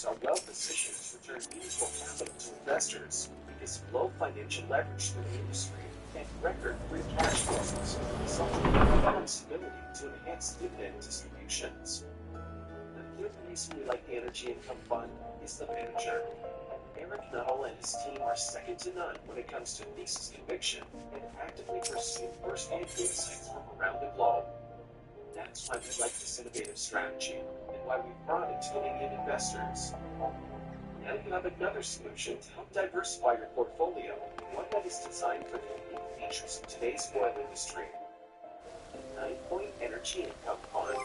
firms are well positioned to return meaningful capital to investors because of low financial leverage through the industry and record free cash flows, resulting in the flexibility to enhance dividend distributions. The third reason we like the Energy Income Fund is the manager. Eric Nuttall and his team are second to none when it comes to thesis conviction and actively pursue first-hand insights from around the globe. That's why we like this innovative strategy and why we've brought it to leading investors. Now you have another solution to help diversify your portfolio, one that is designed for the unique features of today's oil industry. The 9-Point Energy Income Fund.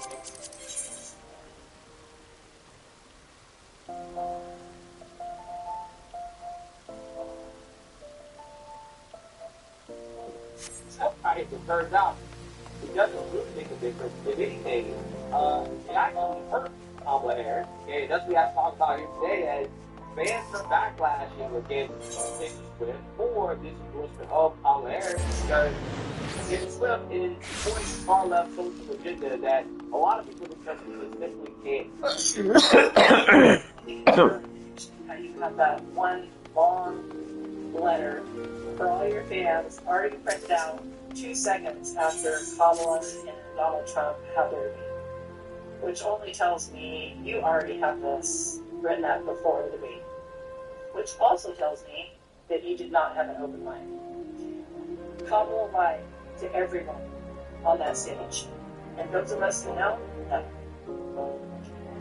Sometimes it turns out it doesn't really make a difference. If anything, it actually hurt Kamala Harris. Okay, that's what we have to talk about here today as fans are backlashing against Taylor Swift for this endorsement of Kamala Harris because Taylor Swift is supporting the far left social agenda that a lot of people in the country just simply can't. You have that one long letter for all your fans already printed out 2 seconds after Kamala and Donald Trump have their meeting, which only tells me you already have this written out before the debate, which also tells me that you did not have an open mind. Kamala lied to everyone on that stage, and those of us who know,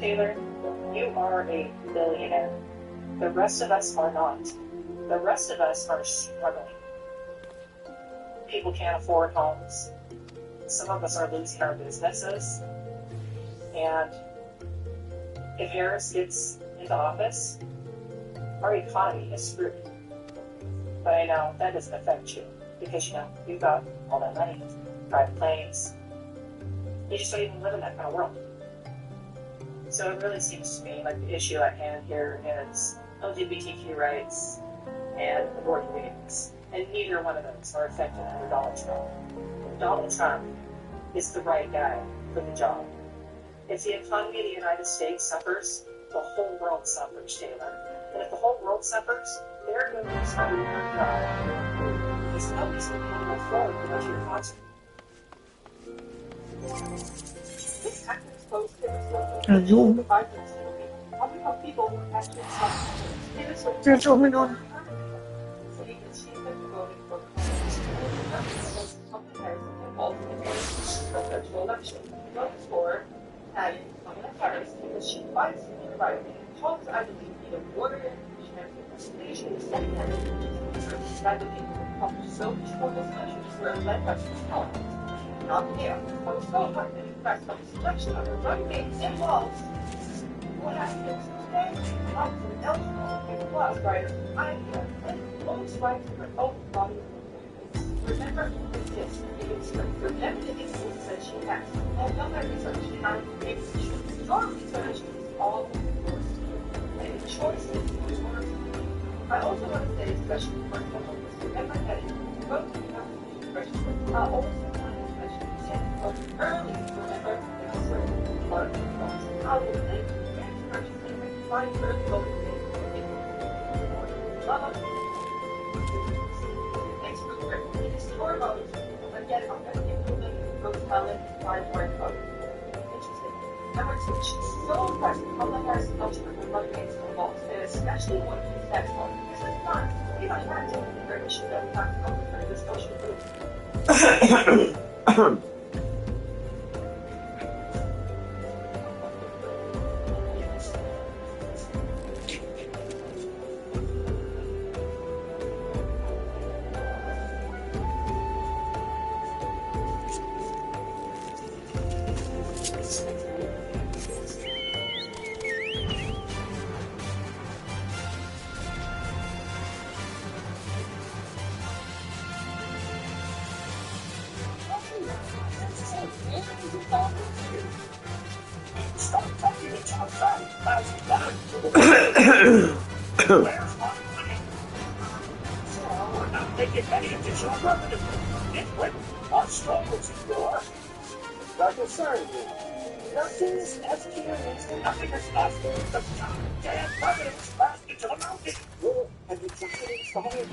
Taylor, you are a billionaire. The rest of us are not. The rest of us are struggling. People can't afford homes. Some of us are losing our businesses. And if Harris gets into office, our economy is screwed. But I know that doesn't affect you because, you've got all that money, private planes. You just don't even live in that kind of world. So it really seems to me like the issue at hand here is LGBTQ rights and abortion rights. And neither one of those are affected under Donald Trump. Donald Trump is the right guy for the job. If the economy of the United States suffers, the whole world suffers, Taylor. And if the whole world suffers, they're going to lose every job. Because nobody's going to be able to afford to go to your concert. This actually exposed Taylor Swift. How many people who actually suffer? Taylor Swift. You're talking on. Election votes for having Kamala Harris because she fights for the right talks I believe either water she has the nation is setting that I believe the so for those countries where led by politics. Not here. I was so hard to express on the selection of the running mates involved. What happens today? I'm eligible plus writer idea and most rights for own body. Remember, yes, it is for them to exist that she has. And no matter research, how your research is all yours. And the choice is yours. I also want to say, especially for example, remember that if you go to the constitution, also especially early, remember, there was certain part of the process. I will think and find early voting in love. Your vote, again, I'm going to give you the vote ballot by word vote. Interesting. Number 2, she's so impressed with Kamala Harris' culture and running against the laws, and especially when she's next one. This is not, we don't have to be very issue that we have to come through this social group. Nothing is as curious and nothing is less than the goddamn president's basket to the mountain. Well, have you tried to install it?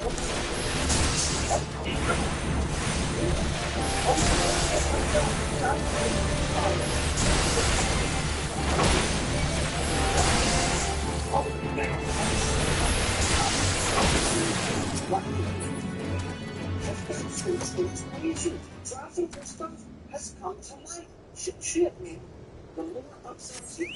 It's crazy. Traffic and stuff has come to life. Shit, man. The more upsets you.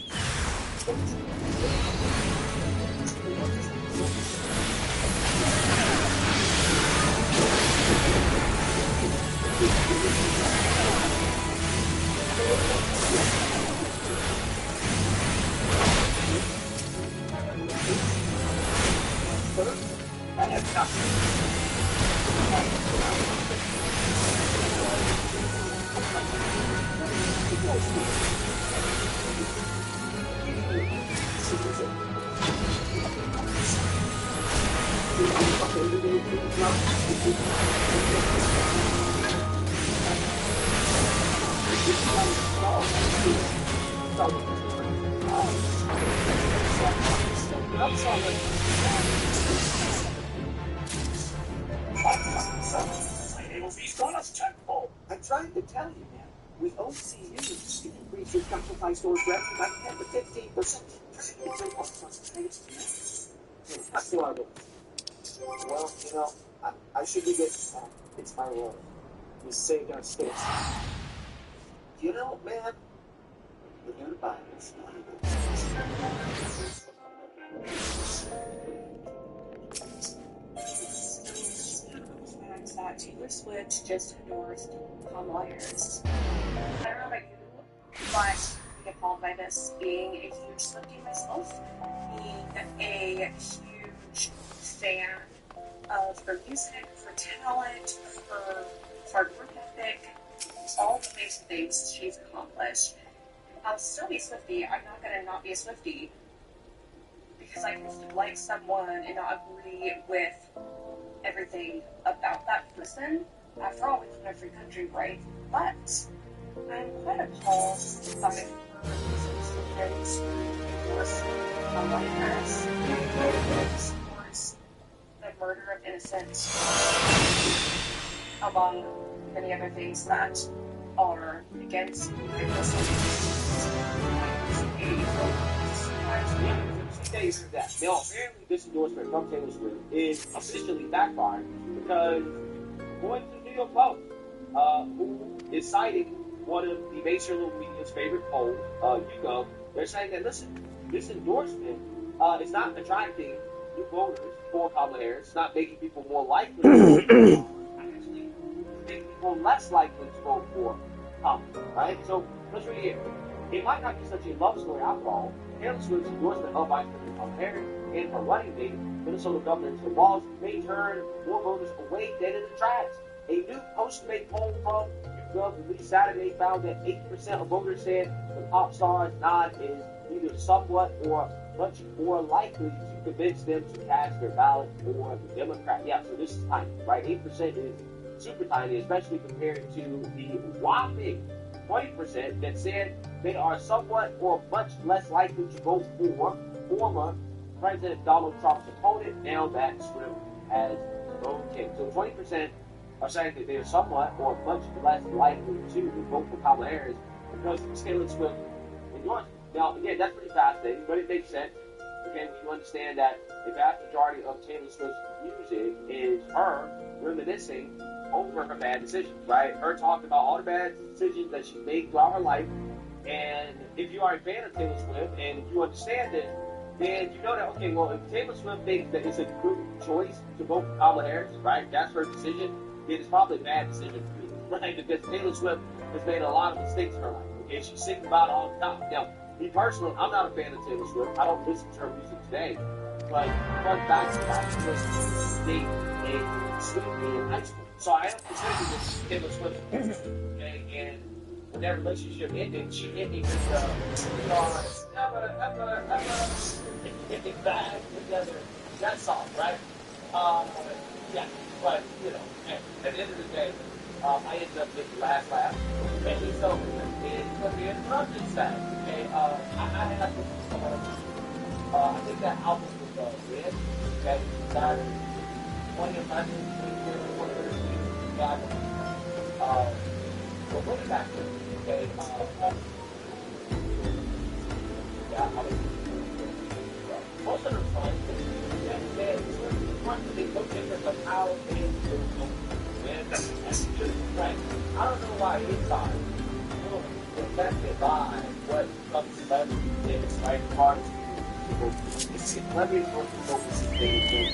I'm trying to tell you, man. With OCU, you can increase your Shopify store's revenue by 10 to 15%. That's the argument. Well, I should be getting that. It's my role. We saved our states. Man, the new Biden's not that Taylor Swift just endorsed Kamala Harris. I don't know about you, but I get called by this being a huge Swiftie myself, being a huge fan of her music, her talent, her hard work ethic, all the amazing things she's accomplished. I'll still be a Swiftie. I'm not going to not be a Swiftie because I can still like someone and not agree with everything about that person. After all, we live in a free country, right? But I'm quite appalled by her decisions to endorse Kamala Harris, supports the murder of innocent, among many other things that are against days of that. Now, apparently this endorsement from Taylor Swift is officially backfired because according to the New York Post, who is citing one of the major little media's favorite polls, YouGov, they're saying that, listen, this endorsement is not attracting new voters for Kamala Harris. It's not making people more likely to vote for her. Actually, making people less likely to vote for Kamala, right? So, let's read it. It might not be such a love story after all. Taylor Swift's endorsement of Vice President Kamala Harris and her running mate, Minnesota Governor Tim Walz, may turn more voters away than it attracts. A new post-debate poll from YouGov released Saturday found that 80% of voters said the pop star's nod is either somewhat or much more likely to convince them to cast their ballot for the Democrat. Yeah, so this is tiny, right? 8% is super tiny, especially compared to the whopping 20% that said they are somewhat or much less likely to vote for former President Donald Trump's opponent now that Swift has voted. So 20% are saying that they are somewhat or much less likely to vote for Kamala Harris because Taylor Swift endorsed. Now, again, that's pretty fascinating, but it makes sense. Again, when you understand that the vast majority of Taylor Swift's music is her reminiscing over her bad decisions, right? Her talking about all the bad decisions that she made throughout her life. And if you are a fan of Taylor Swift and if you understand it, then you know that, okay, well, if Taylor Swift thinks that it's a good choice to vote for Kamala Harris, right? That's her decision. Then it's probably a bad decision for you, right? Because Taylor Swift has made a lot of mistakes in her life. Okay, she's singing about it all the time. Now, me personally, I'm not a fan of Taylor Swift. I don't listen to her music today. But back to was dating a Swiftie in high school. So I am considering this Taylor Swift. Okay, and when that relationship ended, she hit me with we are never getting back together. That song, right? Yeah, but at the end of the day, I ended up getting the last laugh. And so it's going to be interrupted sad. Okay, I have I think that album was Red, that started 2011, 2013, got but way back then, okay, yeah, I mean, most of the time, they look different, but how they do and that's just right. I don't know why inside you're affected by what some celebrity is, right? Hard people, it's celebrities working focusing things,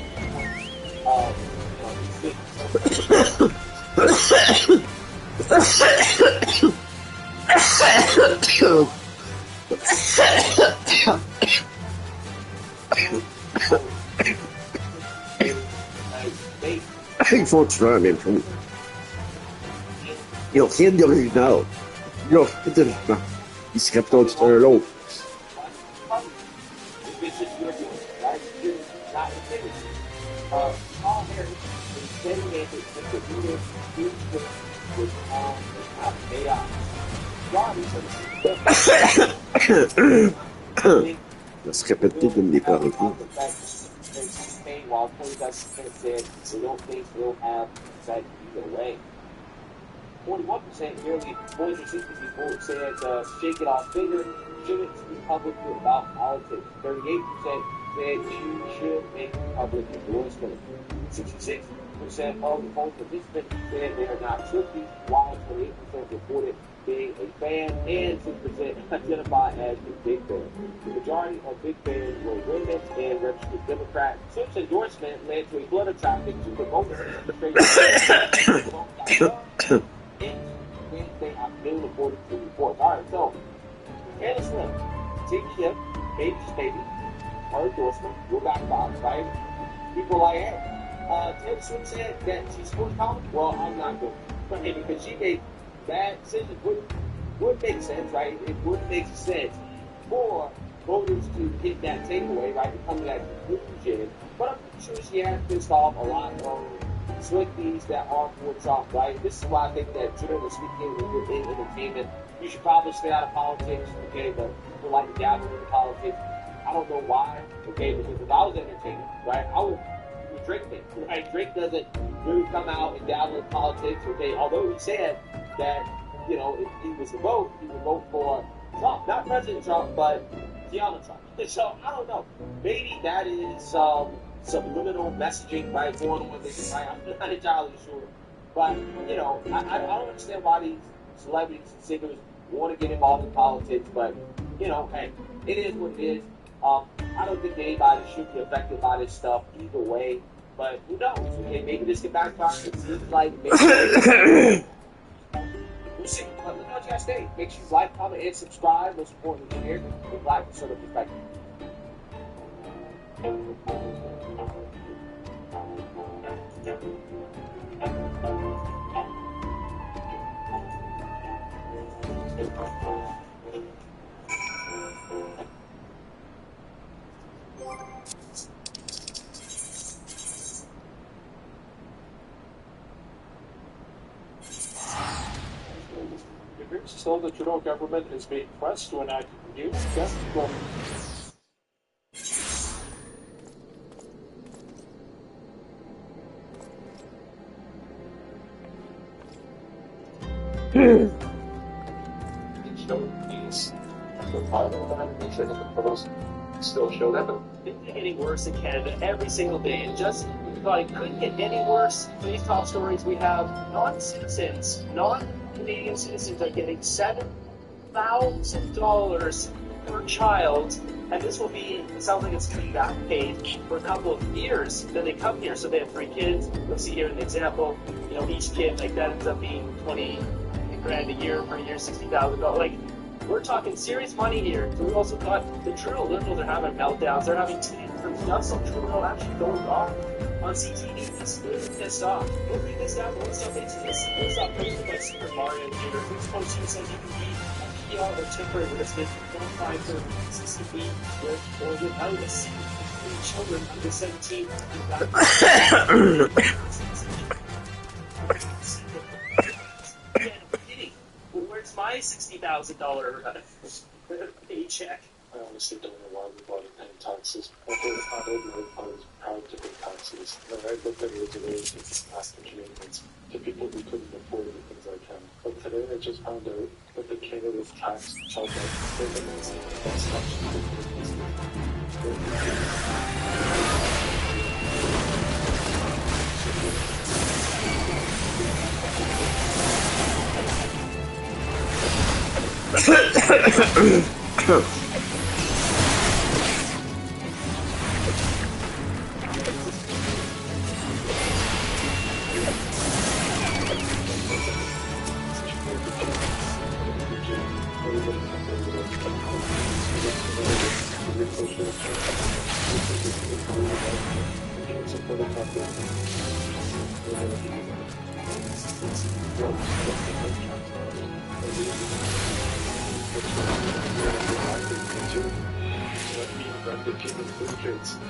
Unfortunately, io chiedo original. Io chiedo original. He's kept on stir low. Let's keep it in the car. While 20% said they don't think they'll have that either way. 41% nearly 460 people said shake it off bigger, shouldn't speak publicly about politics. 38% said you should make public endorsement. 66% of the poll participants said they are not tricky, while 28% reported being a fan, and 6% identify as a big fan. The majority of big fans were women and registered Democrats. Trump's endorsement led to a flood of traffic to the vote Wednesday afternoon, according to reports. All right, so Taylor Swift, TPM, Baby's Baby, her endorsement, we're back box, right? People like, hey, Taylor Swift said that she's supporting college. Well, I'm not going to, because she made bad decisions. Would make sense, right? It would make sense for voters to get that takeaway, right? To come to that conclusion. But I'm sure she has pissed off a lot of Swifties that are for Trump, right? This is why I think that generally speaking, when you're in entertainment, you should probably stay out of politics, okay? But people like to dabble in politics. I don't know why, okay? Because if I was entertainment, right, I would do Drake thing, right? Drake doesn't really come out and dabble in politics, okay? Although he said that, you know, if he was to vote, he would vote for Trump, not President Trump, but Tiana Trump. So I don't know. Maybe that is subliminal messaging, right, going on with it, right? I'm not entirely sure. But, you know, I don't understand why these celebrities and singers want to get involved in politics, but, you know, hey, it is what it is. I don't think anybody should be affected by this stuff either way, but who knows? Okay, maybe this can backfire. It seems like maybe. We'll see. Let me know what you guys think. Make sure you like, comment, and subscribe. Most importantly, share with Black Conservative Perspective. So the Trudeau government is being pressed to enact new gas reform. Still show that. It's getting worse in Canada every single day. And just thought it couldn't get any worse. These top stories we have: non-citizens, non-Canadian citizens are getting $7,000 per child, and this will be, it sounds like it's going to be back paid for a couple of years. Then they come here, so they have 3 kids. You'll see here an example. You know, each kid like that ends up being 20 grand a year per year, $60,000. Like, we're talking serious money here. So we also got the Trudeau Liberals are having meltdowns. They're having teams from Justin Trudeau actually going off on CTV. He's really pissed off. Go read this down. What's up? It's up. Posted by Super Mario Gator. Who's posting says you can be a PR or temporary resident. Don't find for 60 feet with or without a seat. Children under 17. Where's my $60,000 paycheck? I honestly don't know why we bought it. taxes. I don't know if I was proud to pay taxes. And I looked at it as a way to pass the Canadians to people who couldn't afford the things I can. But today I just found out that the Canada's tax child payments that's actually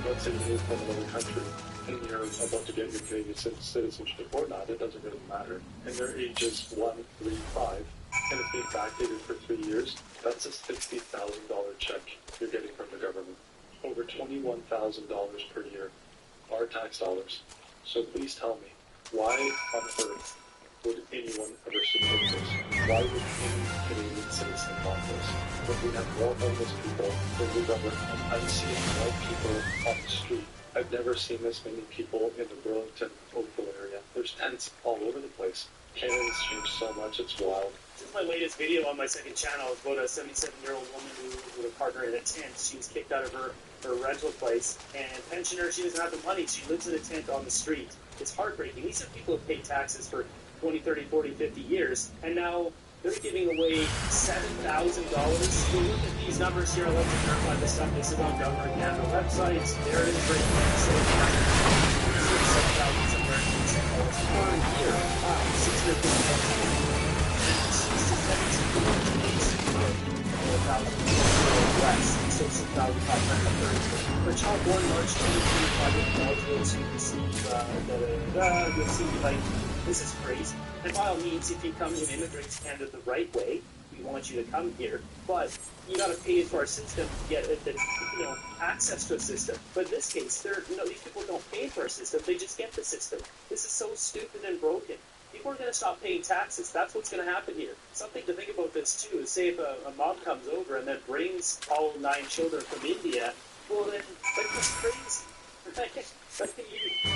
let's say you move from another country and you're about to get your Canadian citizenship or not, it doesn't really matter. And their age is 1, 3, 5, and it's being backdated for 3 years. That's a $60,000 check you're getting from the government. Over $21,000 per year, our tax dollars. So please tell me, why on earth would anyone ever support this? Why would any Canadian citizen want this? When we have more homeless people than we've ever had. I'm seeing more people on the street. I've never seen this many people in the Burlington, Oakville area. There's tents all over the place. Canada's changed so much, it's wild. This is my latest video on my second channel. It's about a 77-year-old woman who was with a partner in a tent. She was kicked out of her rental place, and pensioner, she doesn't have the money. She lives in a tent on the street. It's heartbreaking. These are people who paid taxes for 20, 30, 40, 50 years, and now they're giving away $7,000. We'll look at these numbers here. I'll let you verify this stuff. This is on Government Canada websites. There it is, right there. So, $7,000 Americans per year. Wow, $650,000. So 6,530. For child born March 2025 with eligibles, you can see, you'll see, like, this is crazy. And by all means, if you come and immigrate to Canada the right way, we want you to come here. But you got to pay into our system to get access to a system. But in this case, these people don't pay into our system. They just get the system. This is so stupid and broken. People are going to stop paying taxes. That's what's going to happen here. Something to think about this, too, is say if a mom comes over and then brings all 9 children from India, well, then, that's crazy.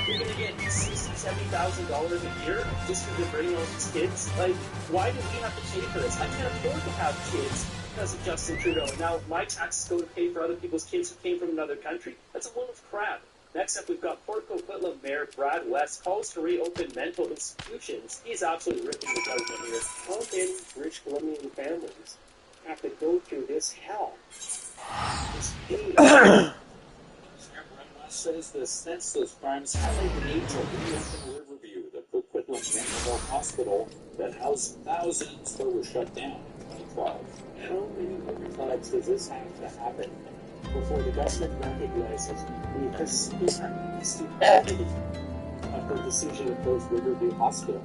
You're going to get $60,000, $70,000 a year just for bringing all these kids? Like, why do we have to pay for this? I can't afford to have kids because of Justin Trudeau. Now, my taxes go to pay for other people's kids who came from another country. That's a load of crap. Next up, we've got Port Coquitlam Mayor Brad West calls to reopen mental institutions. He's absolutely ripping the government here. How many rich Colombian families have to go through this hell? This pain. Says the senseless crimes highlight the need to reopen Riverview, the Coquitlam Mental Health Hospital that housed thousands that were shut down in 2012. How many times does this have to happen before the government recognizes the stupidity of the decision to close Riverview Hospital?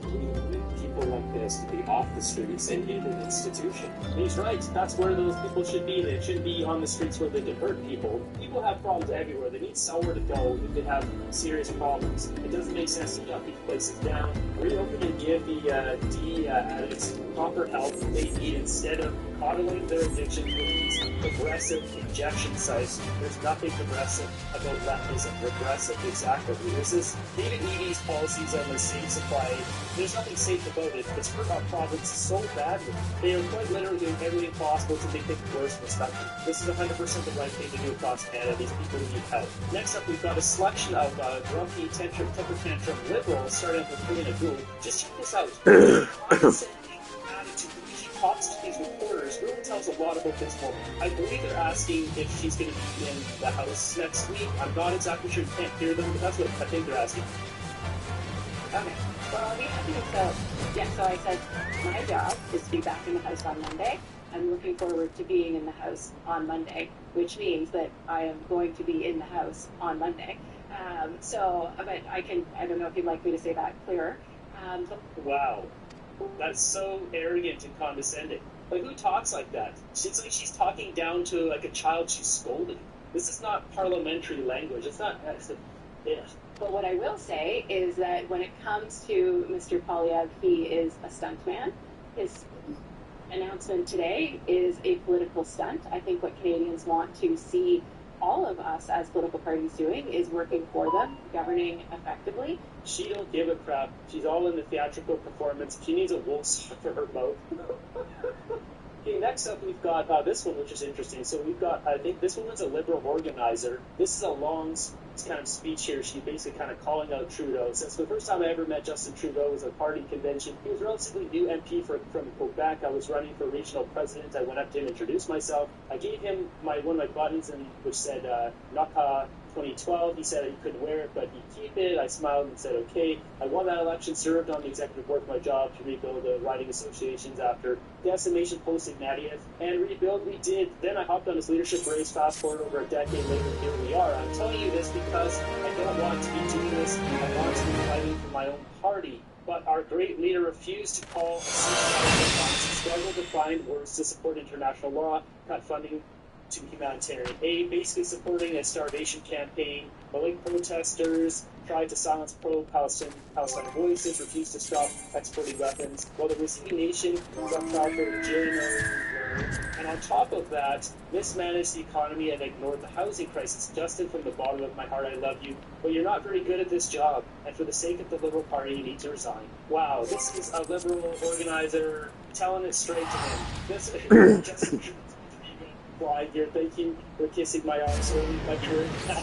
We need people like this to be off the streets and in an institution. He's right. That's where those people should be. They shouldn't be on the streets where they can hurt people. People have problems everywhere. They need somewhere to go if they have serious problems. It doesn't make sense to shut these places down. Reopen and give the addicts proper help they need instead of coddling their addiction with these progressive injection sites. There's nothing progressive about leftism. Regressive, exactly. This is David Eby's policies on the safe supply. There's nothing safe about it. It's hurt our province so badly. They are quite literally doing everything possible to make things worse in this country. This is 100% the right thing to do across Canada. These people need help. Next up, we've got a selection of grumpy, temper tantrum liberals, starting with Karina Gould. Just check this out. Attitude. She talks to these reporters. Really tells a lot about this woman. I believe they're asking if she's going to be in the House next week. I'm not exactly sure. You can't hear them, but that's what I think they're asking. Okay. Well, so I said my job is to be back in the House on Monday. I'm looking forward to being in the House on Monday, which means that I am going to be in the House on Monday. But I don't know if you'd like me to say that clearer. Wow. That's so arrogant and condescending. Like, who talks like that? It's like she's talking down to, like, a child she's scolding. This is not parliamentary language. It's not. Yeah. But what I will say is that when it comes to Mr. Poilievre, he is a stuntman. His announcement today is a political stunt. I think what Canadians want to see all of us as political parties doing is working for them, governing effectively. She don't give a crap. She's all in the theatrical performance. She needs a wool sock for her mouth. Okay, next up we've got this one, which is interesting. So we've got, I think this woman's a Liberal organizer. This is a long kind of speech here. She's basically kind of calling out Trudeau. Since the first time I ever met Justin Trudeau was at a party convention. He was a relatively new MP from Quebec. I was running for regional president. I went up to him, introduced myself. I gave him one of my buttons, which said Naka 2012. He said he couldn't wear it, but he'd keep it. I smiled and said, okay. I won that election, served on the executive board of my job to rebuild the riding associations after decimation post-Ignatieff, and rebuild we did. Then I hopped on his leadership race. Fast forward over a decade later, here we are. I'm telling you this because I don't want to be doing this. I want to be fighting for my own party. But our great leader refused to call a ceasefire, struggled to find words to support international law, cut funding to humanitarian aid, basically supporting a starvation campaign, bullying protesters, tried to silence pro-Palestine voices, refused to stop exporting weapons, while the receiving nation got tried for jailing. And on top of that, mismanaged the economy and ignored the housing crisis. Justin, from the bottom of my heart, I love you, but you're not very good at this job, and for the sake of the Liberal Party, you need to resign. Wow, this is a Liberal organizer telling it straight to him. This Justin flying here. Thank you for kissing my arm, showing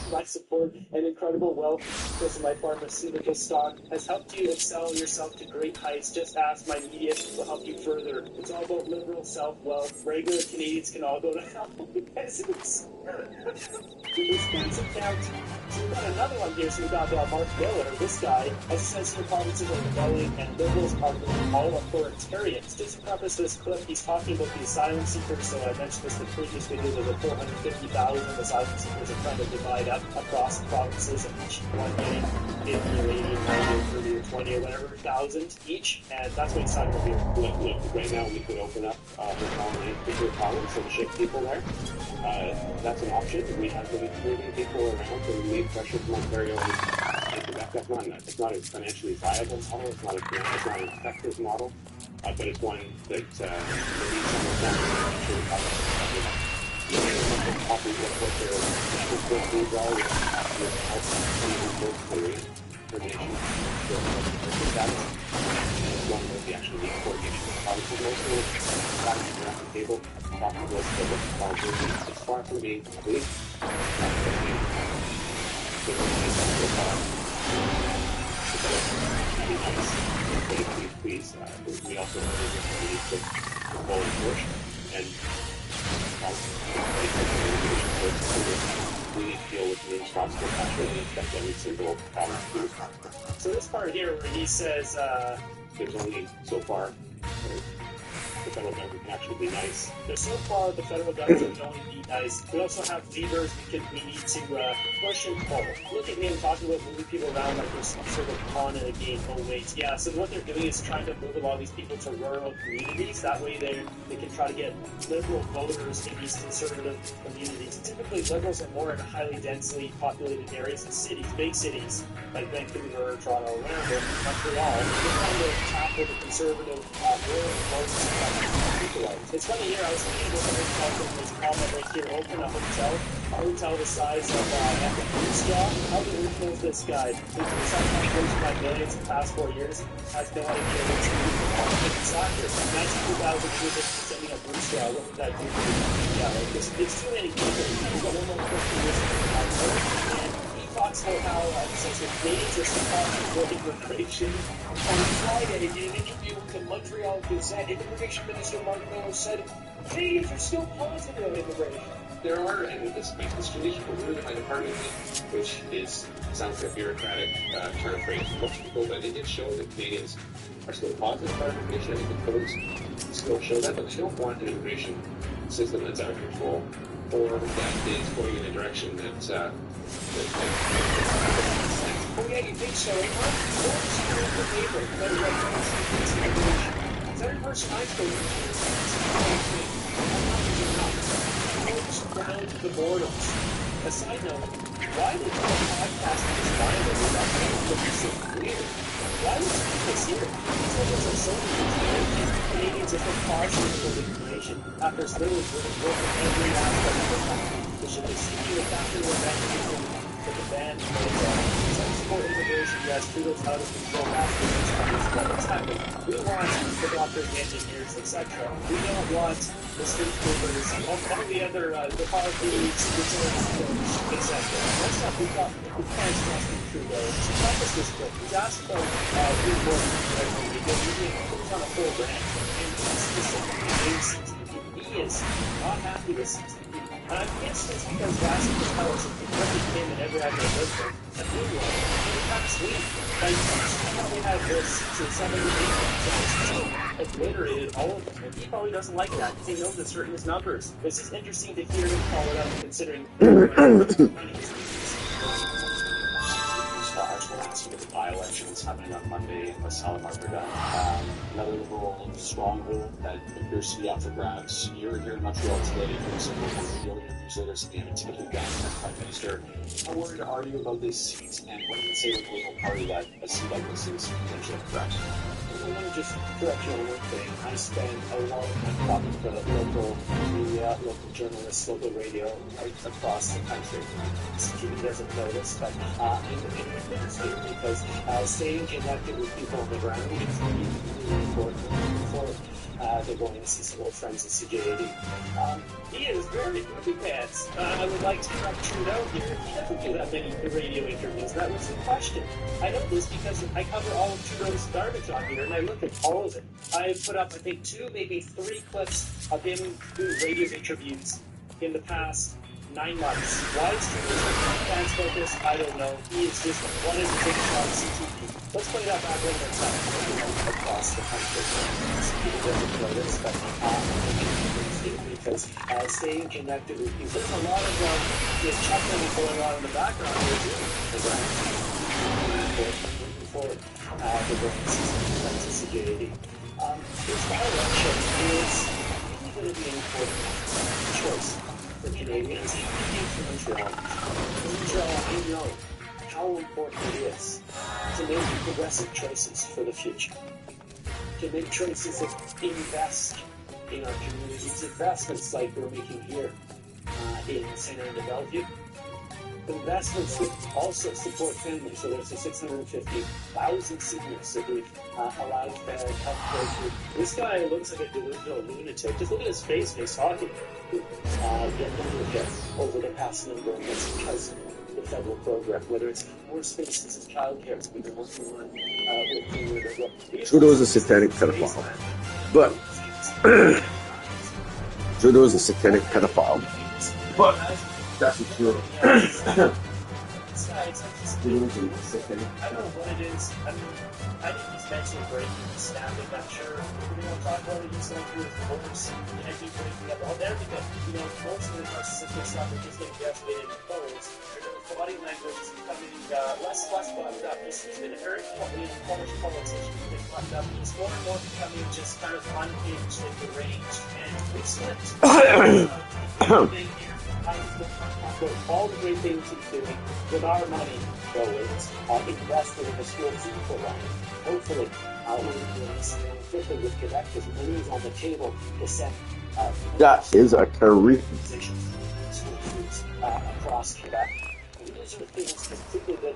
my support and incredible wealth because of my pharmaceutical stock has helped you excel yourself to great heights. Just ask my media will help you further. It's all about liberal self-wealth. Regular Canadians can all go to hell. Peasants. Expense account. So we've got another one here. So we've got Mark Miller, this guy, as he says, the provinces are rebelling and liberals are all authoritarians. Just to preface this clip, he's talking about the asylum seekers. So I mentioned this in the previous video. There's a 450,000 asylum seekers are trying to divide up across the provinces, and each one getting 50 or 80 or 90 or 30 or 20 or whatever thousand each, and that's what he's talking about here. Look, right now we could open up a colony into a province and ship people there. That's an option. We have been moving people around and made pressure from Ontario and Quebec. It's not a financially viable model. It's not an effective model, but it's one that needs some one of the actual coordination of provinces mostly provinces around the table, talking to us about what the provinces need. It's far from being complete. Please, we also know that we need to go and push, and we need to deal with the responsible actually that every single province do. So this part here where he says, there's only so far the federal government can actually be nice. So far, the federal government can only be nice. We also have levers we need to push and pull. Look at him talking about moving people around like there's some sort of pawn in a game. Oh wait, yeah. So what they're doing is trying to move a lot of these people to rural communities. That way they can try to get liberal voters in these conservative communities. Typically, liberals are more in highly densely populated areas and cities, big cities like Vancouver, Toronto, wherever, Montreal. They're trying to tackle the conservative rural voters. It's funny here, I was thinking about this comment right here, open a hotel the size of Epic Bruce Jaw. How original is this guy? He's been $7.5 million in the past 4 years, has no idea what's going on. Exactly. Imagine 2,000 people sending a Bruce Jaw. What would that do for you? Yeah, like, it's too many people. We've got one more question and he talks about how since the Canadians are so positive for immigration. On Friday, in an interview with the Montreal Gazette, Immigration Minister Mark Miller said Canadians are still positive on immigration. There are, and this makes the strategic review by department, which sounds like a bureaucratic term phrase for most people, but it did show that Canadians are still positive about immigration. I think the polls still show that, but they don't want an immigration system that's out of control or that is going in a direction that Oh yeah, you think so? What's your favorite? Every person I spoke to close down the borders. a side note, why did the podcast this violent without being so weird? Why would you put this here? These legends are so confusing. Canadians are so positive of information after Slither really broke every aspect of their country. They should be seeking the factor of that with the band some support immigration, yes, Trudeau's out of control after these countries, but what's happening? We want the doctors, the engineers, etc. We don't want the street movers, all the other, the power thieves, the tourists, etc. That's not, we can't trust in Trudeau. So preface this book. He's asked about Billboard because he's on a full brand, and specifically in CTV. He is not happy with CTV. And I'm guessing it's because last week's house is because he came and never had no husband. And meanwhile, in the past week, like, somehow we had this season 7 and 8 obliterated all of them. And he probably doesn't like that because he knows it's hurting his numbers. This is interesting to hear him call it out considering running his business. I just want to ask you about the by-elections happening on Monday in West-Salem, Alberta. Another Liberal stronghold that appears to be up for grabs. You're here in Montreal today doing some radio interviews later, so you haven't typically gotten as Prime Minister. How worried are you about this seat, and what do you say to the Liberal Party that a seat like this is potentially up for grabs? Let me just correct you on one thing. I spend a lot of time talking to local media, local journalists, local radio right across the country. TV doesn't notice, but it's interesting because staying connected with people on the ground is really important for they're going to see some old friends at CJAD. He is very good pants. I would like to correct Trudeau here. He doesn't do that many radio interviews. That was the question. I know this because I cover all of Trudeau's garbage on here, and I look at all of it. I put up, I think, 2, maybe 3 clips of him doing radio interviews in the past 9 months. Why is Trudeau fans focused? I don't know. He is just one of the biggest on CTV. Let's play that back one more time across the country. People doesn't notice, but because staying connected with people. There's a lot of chuckling going on in the background here too. Moving forward, the growing season to CJAD. This by-election is really going to be an important choice for Canadians, and for Montreal. Montreal, you know how important it is to make progressive choices for the future, to make choices that invest in our communities, investments like we're making here in St. Anne de Bellevue, investments that also support families. So there's the 650,000 seniors that we've allowed help go through. This guy looks like a delusional lunatic. Just look at his face when he's talking. Get over the past number of months because the federal program, whether it's more spaces as childcare, as we've been working on with Trudeau's a satanic pedophile. But Trudeau's a satanic pedophile. But that's what Trudeau. I don't know what it is. I mean, I think he's mentally breaking, snapping. I'm sure we're going to talk about it. He's going through his course. And I keep breaking up all everything. You know, most of the narcissistic stuff is just getting devastated and closed. The body language is becoming less fucked up. He's been a very Polish politician. He's been fucked up. He's more and more becoming just kind of unhinged and deranged. And we've slipped. All the great things he's doing with our money, though, is invested in the school super line. Hopefully, we're listening quickly with Quebec because money is on the table to send that is a career. School foods across Quebec. And these are things specifically that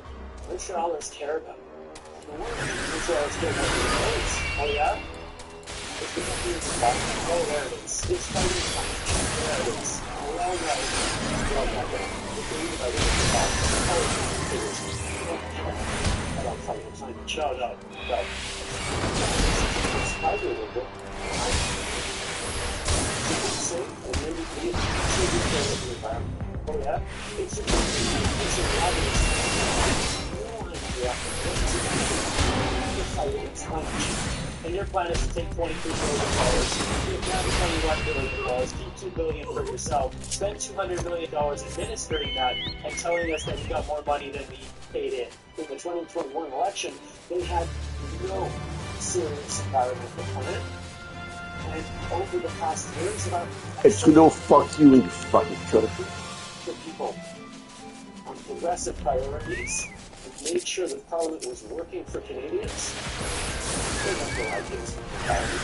Montrealers care about. And the word Montrealers care about is oh yeah? It's because it's oh, there it is. It's fighting time. There it is. Well, and your plan is to take $23 billion, you've got $21 billion, keep $2 billion for yourself, spend $200 million administering that, and telling us that you got more money than we paid in. In the 2021 election, they had no serious environmental plan. And over the past years, about Hey, Trudeau, fuck you and you fucking cunt. for people progressive priorities and made sure that Parliament was working for Canadians, they don't know ideas for Parliament.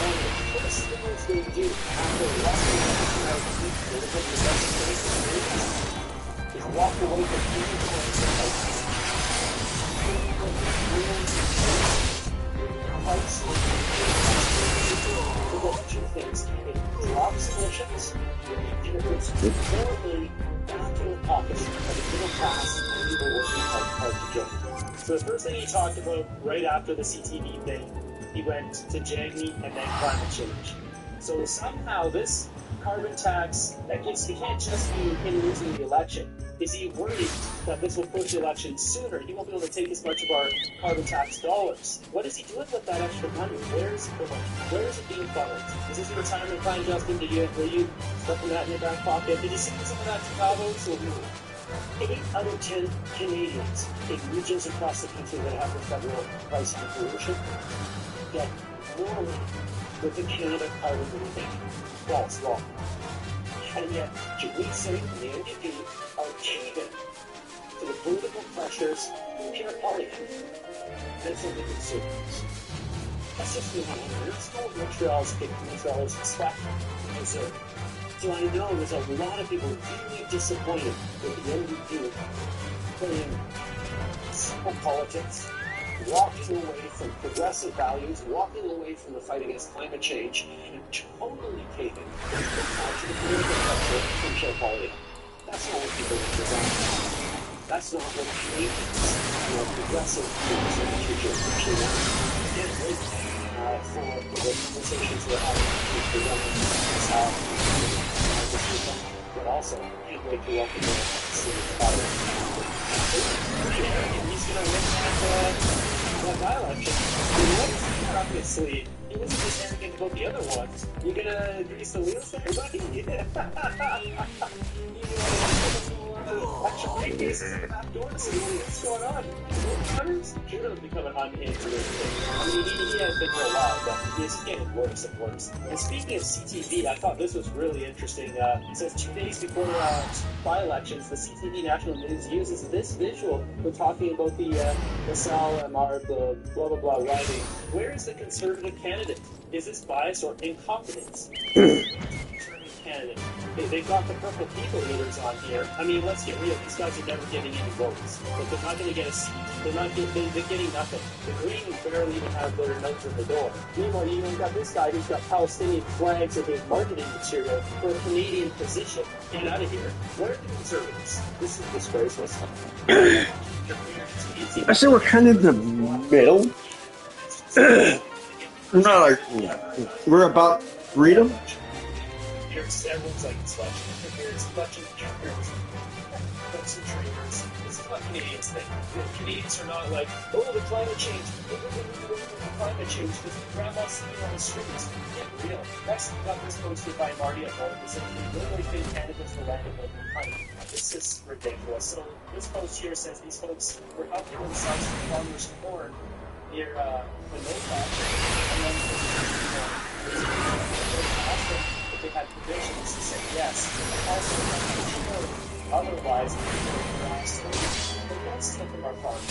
And the first thing that they do after electing political progressive is walk away from any kinds of ideas. Two things. It drops emissions, and it puts firmly back in the pockets of the middle class and people working hard to get. So the first thing he talked about right after the CTV thing, he went to Jagmeet and then climate change. So somehow this carbon tax, that gives, it can't just be him losing the election. Is he worried that this will push the election sooner? He won't be able to take as much of our carbon tax dollars. What is he doing with that extra money? Where is it going? Where is it being funneled? Is this a retirement plan, Justin? Were you stuffing that in your back pocket? Did you see some of that to Davos? So 8 out of 10 Canadians in regions across the country that have the federal pricing of pollution get more money with the Canada carbon rebate. False, wrong. And yet, Jagmeet Singh and the NDP are caving to the political pressures of pure parliament. That's what the conservatives. That's just the one. That's not what Montrealers expect and deserve. So I know there's a lot of people really disappointed with the NDP playing simple politics, walking away from progressive values, walking away from the fight against climate change, and totally caving to the political pressure from pure parliament. That's not what people represent. That's not what Canadians who are progressive leaders in the future actually want. Again, great for the conversations we're having with the government this weekend, but also can't wait to welcome the Parliament. He's going to win that by-election. Obviously, he wasn't just arrogant about the other ones. You're going to grease the wheels there, buddy? Actual big cases at the back door to see what's going on. Trudeau's becoming unhinged with this thing. I mean, he has been for a while, but he's getting worse and worse. And speaking of CTV, I thought this was really interesting. It says 2 days before by-elections, the CTV National News uses this visual when talking about the LaSalle MR, the blah blah blah writing. Where is the Conservative candidate? Is this bias or incompetence? Candidate. They've got the purple people leaders on here. I mean, let's get real. These guys are never getting any votes. But they're not going to get a seat. They're getting nothing. The Greens barely even have their nose in the door. Meanwhile, you even got this guy who's got Palestinian flags as his marketing material for a Canadian position. Get out of here. Where are the Conservatives? This is disgraceful. I say we're kind of in the middle. We're about freedom. Everyone's like, it's election interference, election interference. Concentrators. This is what Canadians think. Canadians are not like, oh, the climate change. Climate change. Because grandma's sleeping on the streets. Get real. Next, we got this posted by Marty at North Pacific. Literally fake candidates for random money. This is ridiculous. So this post here says these folks were out there themselves for farmers' corn near the NOFA. And then they had provisions to say yes. Also, otherwise, they won't steal from our farmers.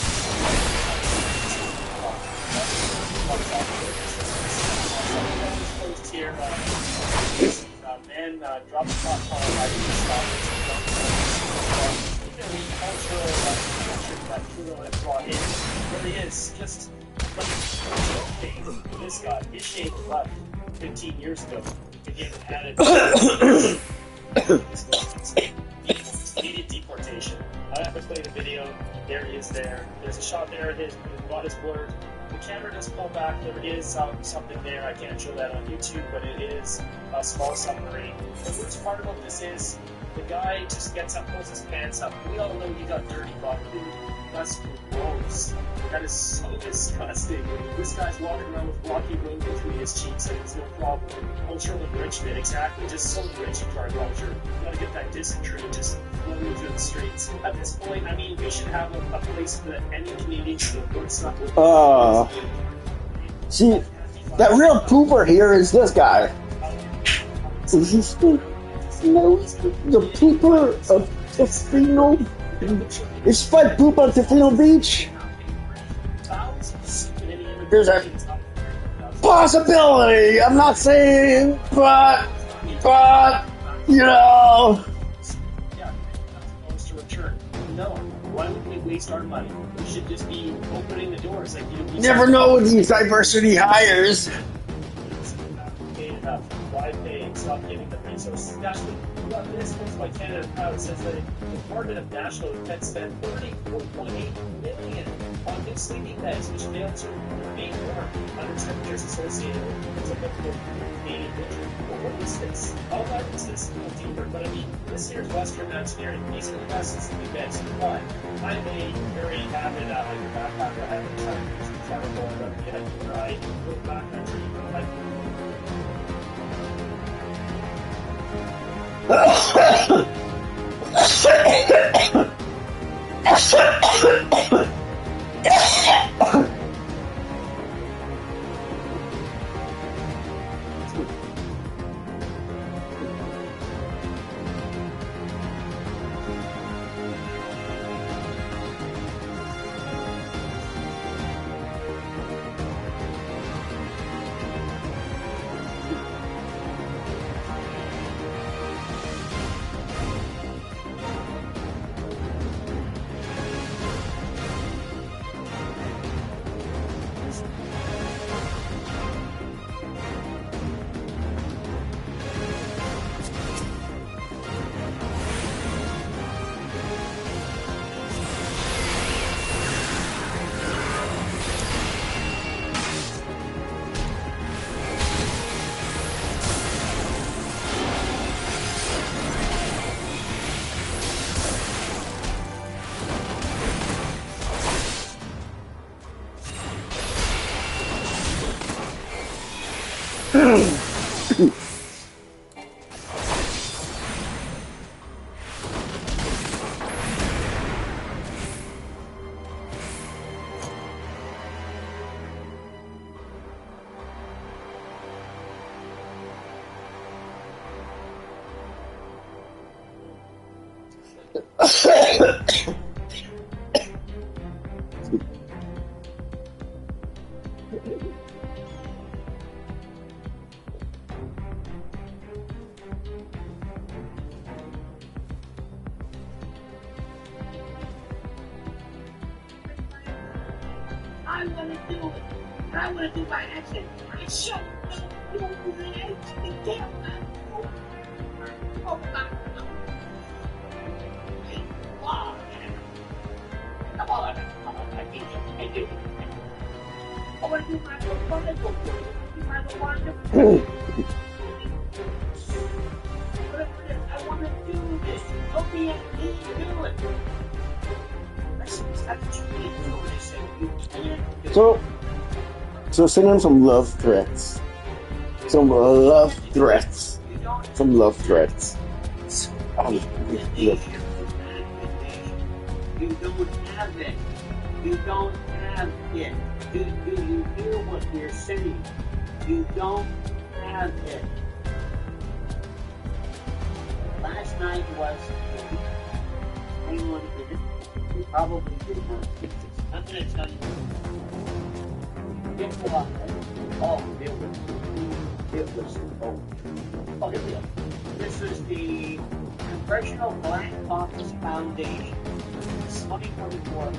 Post here, man dropped the pot on that cultural that Trudeau had brought in. Really is just this guy. His shape left 15 years ago. Immediate deportation. I have to play the video. There he is there. There's a shot there. His butt is blurred. The camera does pull back. There is something there. I can't show that on YouTube, but it is a small submarine. The worst part about this is the guy just gets up, pulls his pants up. We all know he got dirty butt. That's gross. That is so disgusting. This guy's walking around with blocky wounds between his cheeks and it's no problem. Cultural enrichment, exactly. Just so enriching to our culture. You gotta get that dysentery just flowing through the streets. At this point, I mean, we should have a place that any Canadian should work stuff with. See, that real pooper here is this guy. Is this the pooper of Tofino? Is Spud poop on Tofino Beach? There's a possibility. I'm not saying, but you know. To return. No. Why would we waste our money? We should just be opening the doors. Like you Never know with these diversity hires. Why pay? Stop giving them resources. National, this comes by Canada Proud. It says that the Department of National Defense spent $34.8 million on new sleeping beds, which failed to remain warm under temperatures associated with the typical Canadian winter. Well, what is this? I'll dive into this a little deeper, but I mean, this here's Western Mountaineering. These are the best sleeping beds. But I'm a very avid backpacker. I haven't tried to travel, but yeah, when I go backcountry, you know, like. I want to do it. I want to do my action. I show you the action. Damn. Oh, my God. Wow. Come on. I did it. I want to do my wonderful. My wonderful. I want to do this. Help me and me do it. So send him some love threats. Some love threats. Some love threats. You don't have it. You don't have it. Do you hear what we're saying? You don't have it. Last night was. Hang on a minute. You probably did not. I'm going to tell you. It was. Oh, here we go. This is the Congressional Black Caucus Foundation. 2024.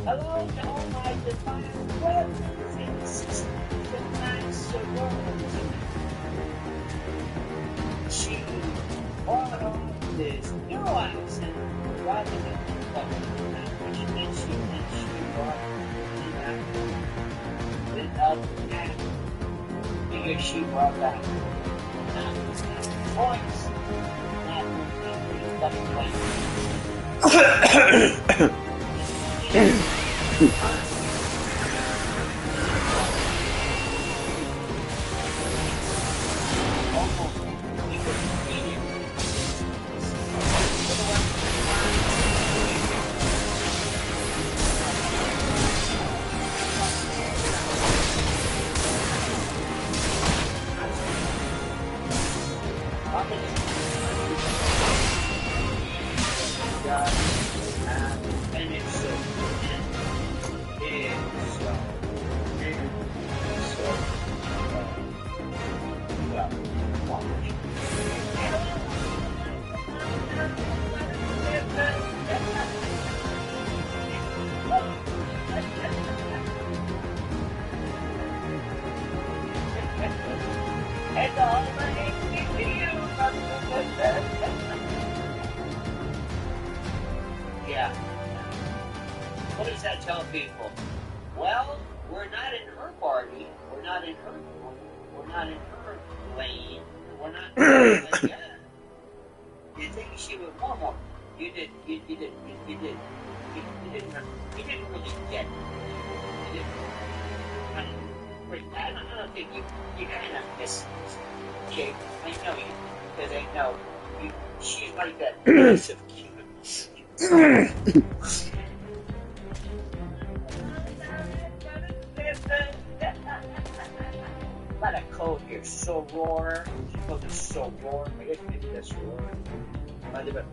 Hello to all my divine brothers and sisters in my sorority. She brought on this new accent rather than she brought without that. Because she brought back points. That Yeah. What does that tell people? Well, we're not in her party. We're not in her. We're not in her lane. We're not. Yeah. You think she would want more? You didn't really get it. You didn't I don't think you kind of miss Jake. I know you, because I know you. She's like that piece of Cuban. Let a cold here, so roar. She goes, it's so roar. I guess maybe that's roar.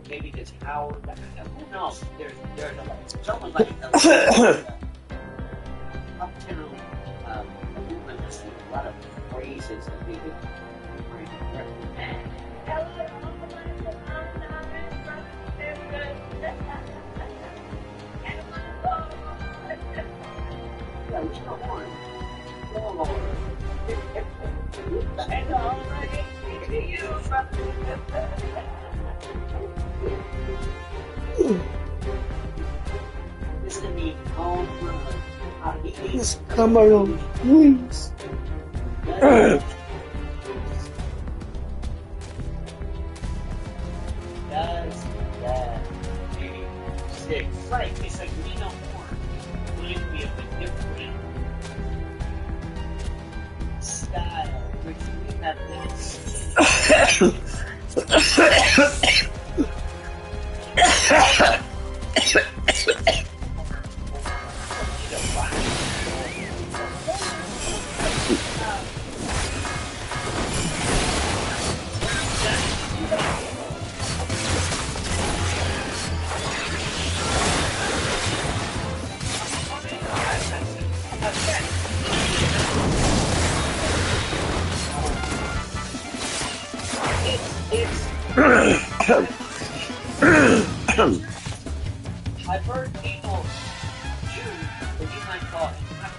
Maybe it's Howard. Who knows? There's someone like generally there's a lot of phrases that we would This is the home run. Miss Cameron, please. Does that stick? Right, it's like we know more. Would we have a different style, which we have I've heard people choose what you might call not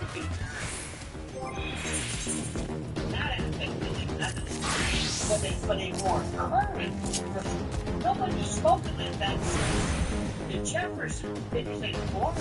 but a more current. Nobody spoke of it that the Jefferson. They just say more.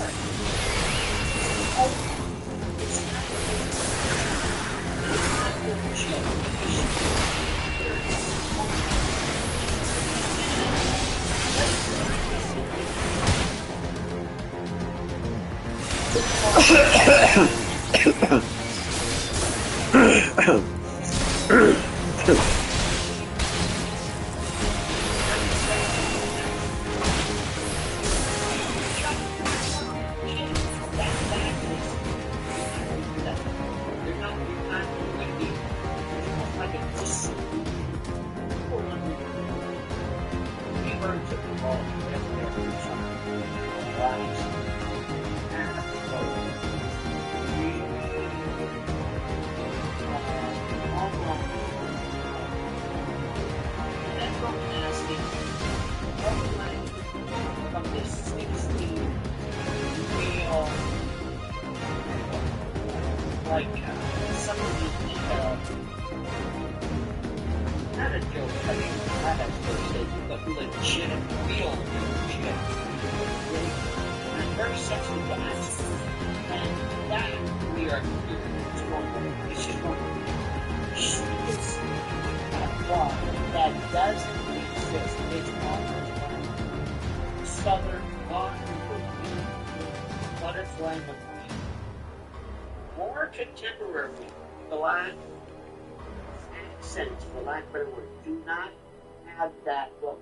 It's not a joke, I mean, not a joke, but legit, real shit. And very sexual guys. And that we are here. It's just one. She is that one that doesn't exist. It's almost like Southern Butterfly McQueen. More contemporary black accents, for lack of a better word, do not have that look.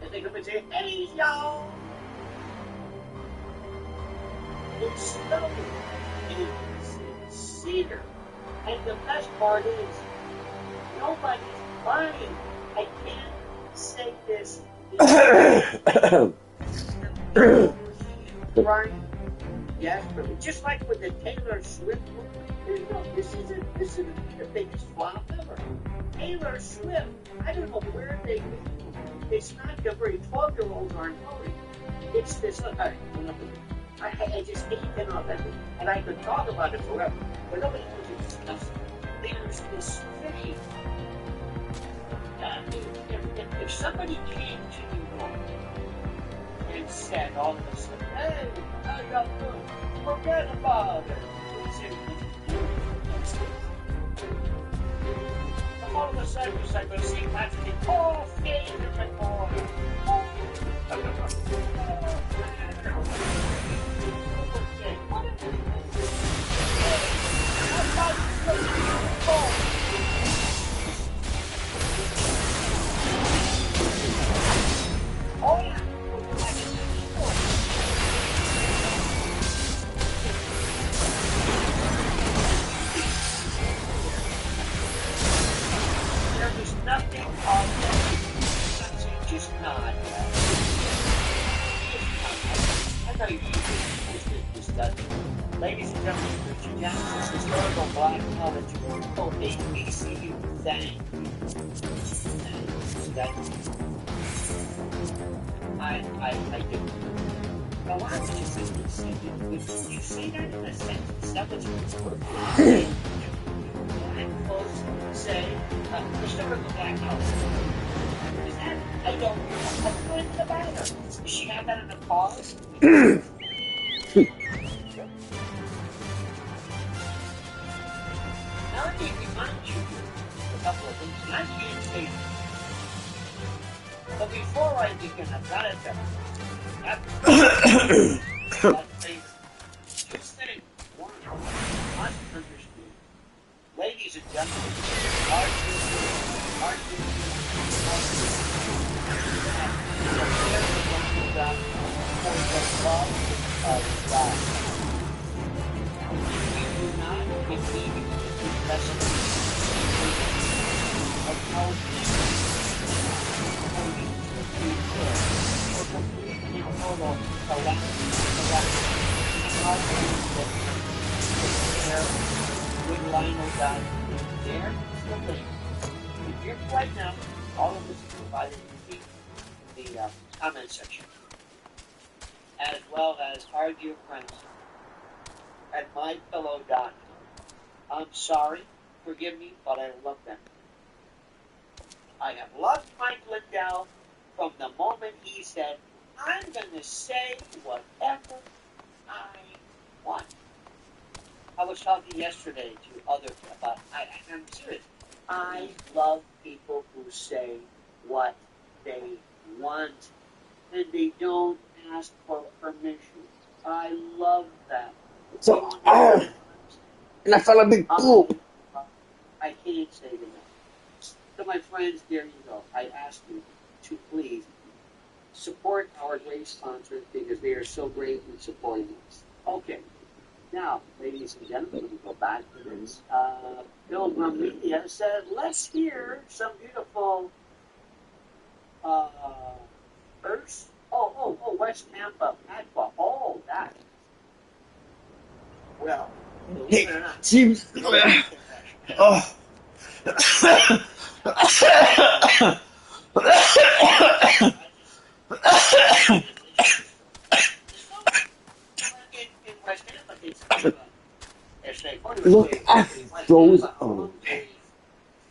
And they come and say, hey, y'all! It's snowy. It's cedar. And the best part is, nobody's buying. I can't say this. Right? Yes, but just like with the Taylor Swift one, this isn't the biggest flop ever. Taylor Swift, I don't know where they go. It's not the very 12-year-olds aren't going. It's this. I just hate them all that. And I could talk about it forever, but nobody knows it's discussed. There's this thing. If somebody came to New York said all of a sudden, hey, how y'all doing? Forget about it. We said, all of a sudden, we started going to see Patrick. Oh, favorite my boy. Oh, yeah. There was nothing on there. Just not. I know you this stuff. Ladies and gentlemen, Richard Jackson's historical black knowledge. Oh, HBCU. Thank you. I do. Now, why would you say this? You say that in a sentence. That was black folks say historical black knowledge. Is that? I don't know. What's going to the matter? Does she have that in a pause? Now let me remind you a couple of things. 1980. But before I begin, I've got to tell you. That thing, just think, one, misunderstood. Ladies and gentlemen, our love of God. If you do not believe in the blessing of how or completely total with Lionel down there is the link. Here right now, all of this is provided in the comment section, as well as our dear friends at MyPillow.com. I'm sorry, forgive me, but I love them. I have loved Mike Lindell from the moment he said, I'm going to say whatever I want. I was talking yesterday to others about, I'm serious, I love people who say what they want and they don't ask for permission. I love that. So, and I felt a big poop. I can't say that. So my friends, there you go. I ask you to please support our great sponsors because they are so great in supporting us. Okay. Now, ladies and gentlemen, we go back to this. Pilgrim Media said, let's hear some beautiful Earth. Oh, West Tampa, Padua. Oh, that. Well, believe it or not. Seems. Oh. Look at those. Oh.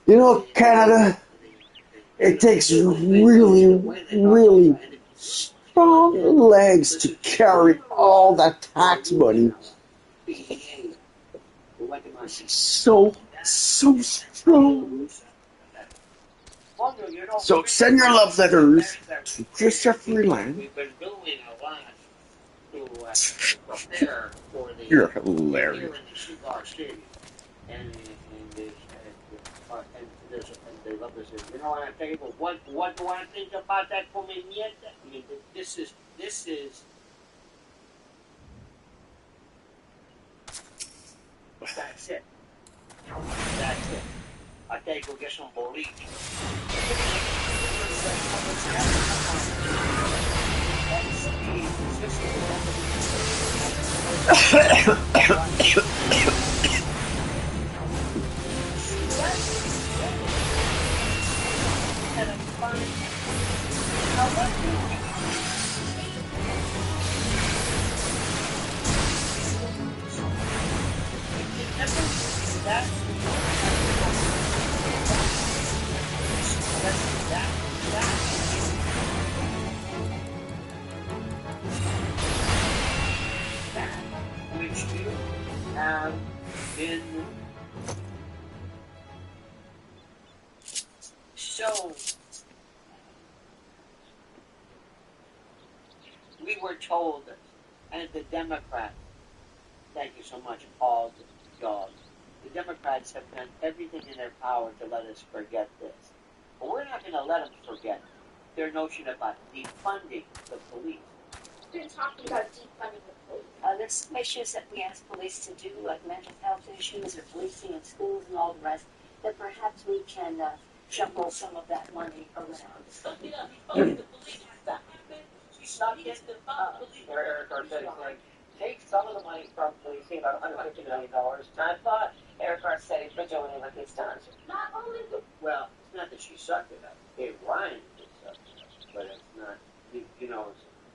You know, Canada, it takes really, really strong legs to carry all that tax money. So strong. So send your love letters to Christopher Freeland. You're hilarious. They love this. You know what I'm saying? What do I think about that Comenieta? I mean, this is. That's it. That's it. I gotta go get some boliche. have been so. We were told, and the Democrats, thank you so much, Paul Dog. The Democrats have done everything in their power to let us forget this. But we're not going to let them forget their notion about defunding the police. We've been talking about defunding the police. There's some issues that we ask police to do, like mental health issues or policing in schools and all the rest, that perhaps we can shuffle some of that money around. Defunding the police has to happen. She's not against the police. Eric Garcetti saying, take some of the money from policing, about $150 million. I thought Eric Garcetti's been doing what he's done. Not only the... Well, it's not that she sucked it up. Dave Ryan did suck it up. But it's not, you know,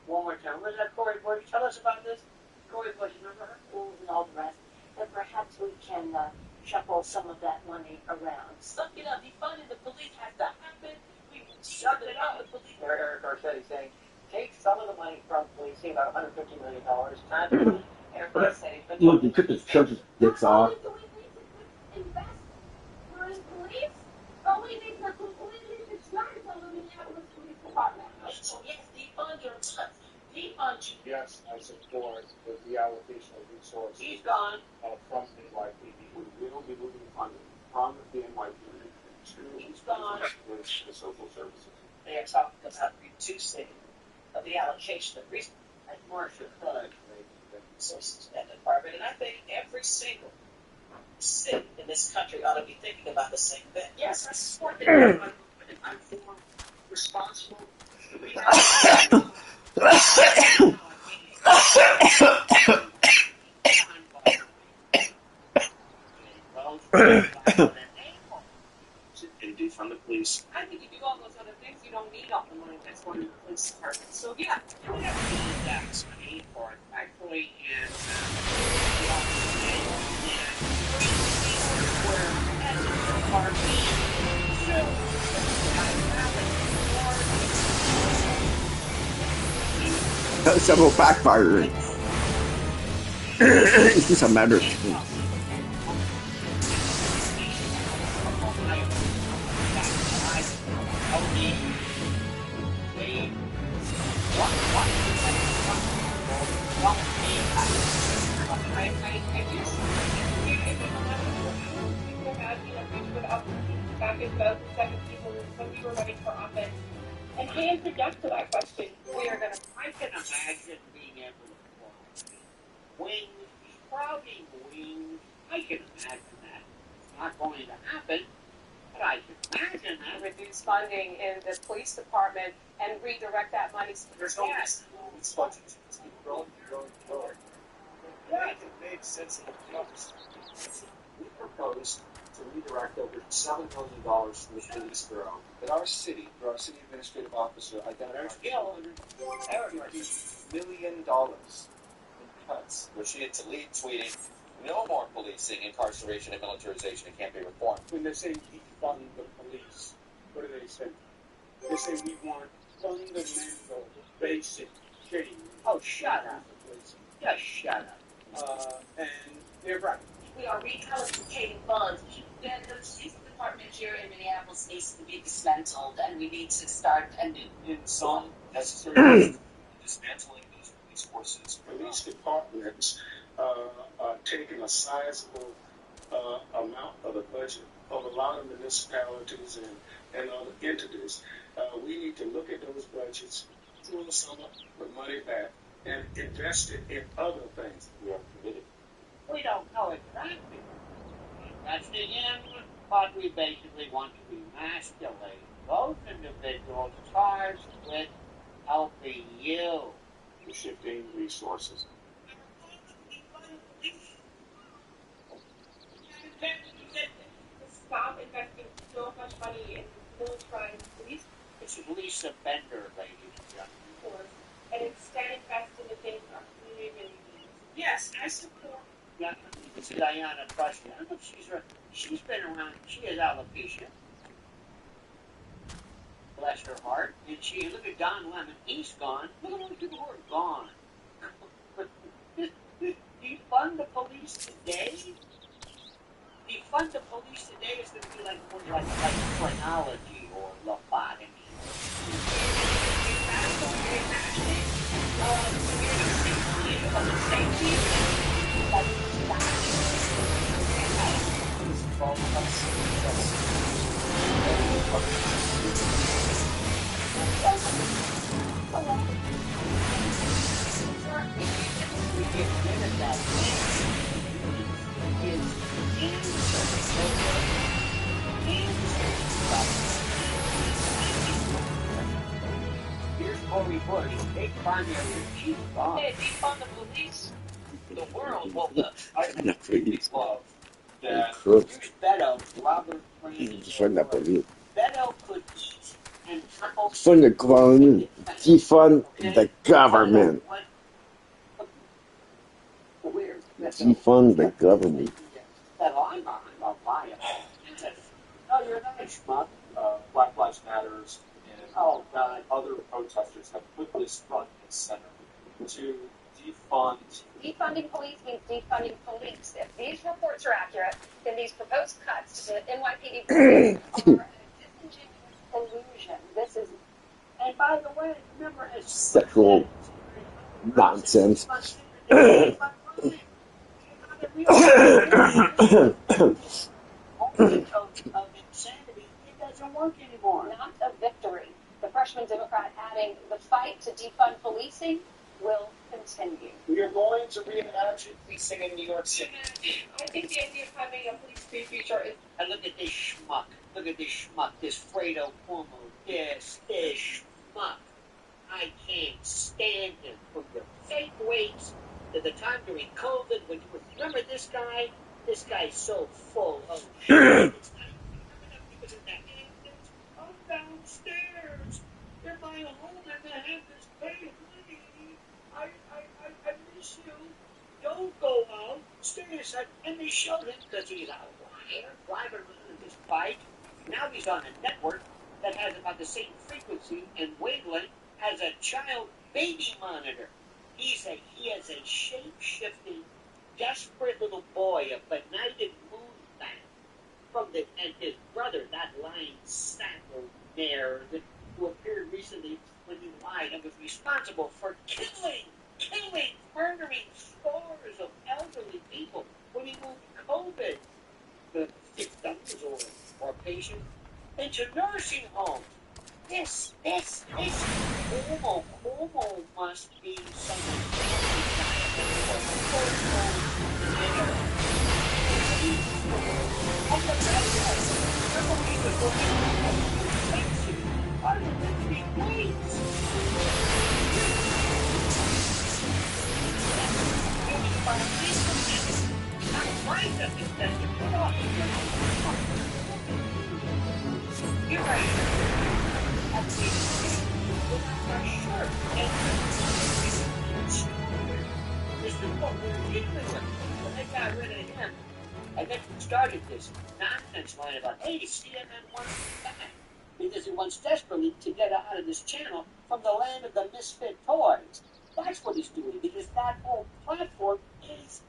one more time. Was that Corey Bush? Tell us about this. Corey Bush, remember her? Schools and all the rest, that perhaps we can shuffle some of that money around. Suck it up. Defunding the police has to happen. We suck it up. The police. Eric Garcetti saying, take some of the money from policing, about $150 million. Eric Garcetti's been Look, you took the church's dicks off. Invest in police, but we need to completely dismantle the Minneapolis Police Department. So yes, defund your trust. Defund. Yes, I support the reallocation of resources He's gone. from the NYPD. We will be moving funding from the NYPD to He's gone. the social services. They are talking about reducing the allocation of resources That's Marcia Thug. to that department. And I think every single city in this country ought to be thinking about the same thing. Yes, I support the defund. I'm for responsible. And defund the police. I think if you do all those other things, you don't need all the money that's going to the police department. So yeah, we have to use that money for actually Several backfiring. It's just a matter of time. Back in 2007, when we were running for office, and he answered yes to that question. we are going to, I can imagine being able to fly. Wings, sprouting wings, I can imagine that. It's not going to happen, but I can imagine that. Reduce funding in the police department and redirect that money to There's no gas. It's budget. It's keep growing. It made sense of the numbers. We proposed to redirect over $7 million from the police bureau. That our city, through our city administrative officer, identified $50 million in cuts. Rashida Tlaib tweeting, no more policing, incarceration, and militarization. It can't be reformed. When they say defund the police, what do they say? They say we want fundamental, basic change. Oh, shut up. Just shut up. And they're right. We are reallocating funds. The police department here in Minneapolis needs to be dismantled, and we need to start anew. In some necessary dismantling those police forces. Police departments are taking a sizable amount of the budget of a lot of municipalities and other entities. We need to look at those budgets, pull some of the money back, and invest it in other things. We are committed. We don't know exactly. That's the end, but we basically want to emasculate those individuals charged with helping you. We're shifting resources. Stop investing so much money in militarized police It's Lisa Bender, ladies and gentlemen. force, and instead invest in the things our community really needs. Yes, I support. Yeah, it's Diana Trusty. I don't know if she's been around. She has alopecia. Bless her heart. And she, look at Don Lemon. He's gone. Look at all the people who are gone. defund the police today? Defund the police today is going to be like phrenology or lobotomy. We get rid of that Here's Cory Bush, big primary chief. Hey, defund the police. The world will I love that. Here's Beto, Robert Frank. Beto could eat and Defund the government. Defund the government. Defund the government. That I'm on, I'll buy it. No, you're not a schmuck. Black Lives Matters and other protesters have put this front and center to defund. Defunding police means defunding police. If these reports are accurate, then these proposed cuts to the NYPD police are a disingenuous illusion. This is, and by the way, remember as sexual nonsense. Of insanity, it doesn't work anymore. Not a victory. The freshman Democrat adding, the fight to defund policing will continue. We are going to reimagine policing in New York City. I think the idea of having a police feature is. And look at this schmuck. Look at this schmuck. This Fredo Cuomo. This schmuck. I can't stand him from your fake weights to the time during COVID when you were. Remember this guy? This guy's so full of shit. I'm downstairs. They're buying a home and they have this pay money. I miss you. Don't go out. Stay inside. And they showed him because he's a liar, driving around in his bike. Now he's on a network that has about the same frequency and wavelength as a child baby monitor. He has a shape-shifting, desperate little boy, a benighted moonbat and his brother, that lying sack of mare who appeared recently when he lied and was responsible for killing, murdering scores of elderly people when he moved COVID victims or patients into nursing homes. This Cuomo must be someone. You're right. This is what we're dealing with. When they got rid of him, and then started this nonsense line about, hey, CNN wants him back because he wants desperately to get out of this channel from the land of the misfit toys. That's what he's doing because that whole platform is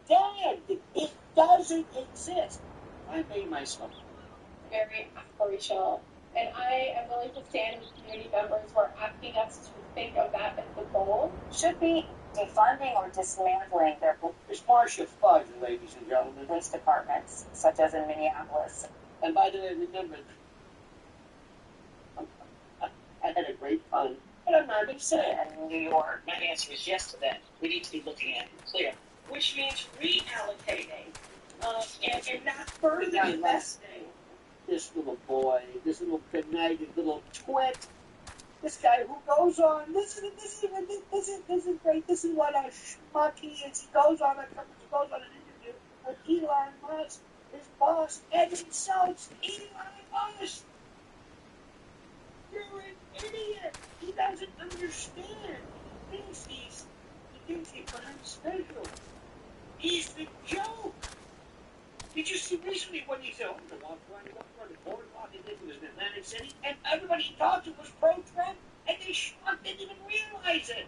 dead. It doesn't exist. I made myself very aspirational. And I am willing to stand with community members who are asking us to think of that as the goal. Should be defunding or dismantling their It's Marcia Fudge, ladies and gentlemen. police departments, such as in Minneapolis. And by the way, remember, I had a great fun, but I'm not big fan. And New York. My answer is yes to that. We need to be looking at it clear, which means reallocating and not further investing. This little boy, this little benighted little twit, this guy who goes on, this is great, this is what a schmuck he is. He goes on an interview with Elon Musk, his boss, and insults Elon Musk. You're an idiot. He doesn't understand. He thinks he's special. He's the joke. Did you see recently when he said, I'm going to walk around the boardwalk and it was in Atlantic City, and everybody he talked to was pro-Trump, and they didn't even realize it.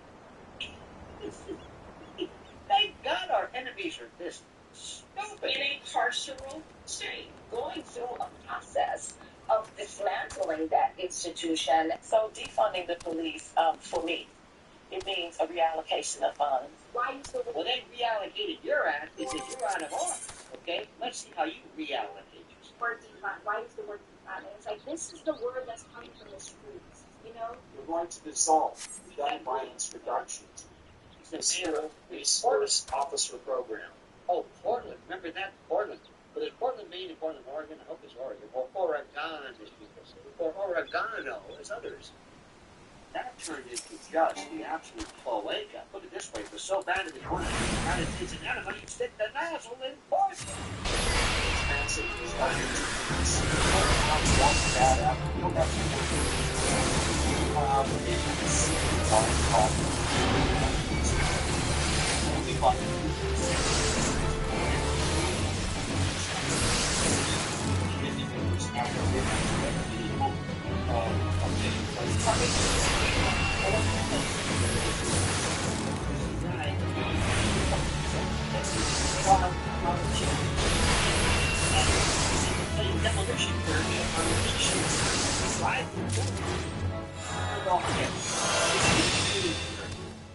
Thank God our natural state. Going through a process of dismantling that institution. So defunding the police, for me, it means a reallocation of funds. Why use the Well, they reallocated your ass because you're out of office, okay? Let's see how you reallocate yourself. word defund? Why use the word defund? And it's like, this is the word that's coming from the streets, you know? We're going to dissolve the gun violence reduction police officer program. Oh, Portland. Remember that? Portland. But there's Portland, Maine, and Portland, Oregon. I hope it's Oregon. Or Oregon, as people say. Or Oregano, as others. That turned into just the absolute cloaca. Put it this way, it was so bad in the corner of the United States and everybody stick the nozzle in Portland. Massive disasters. Bad after you don't have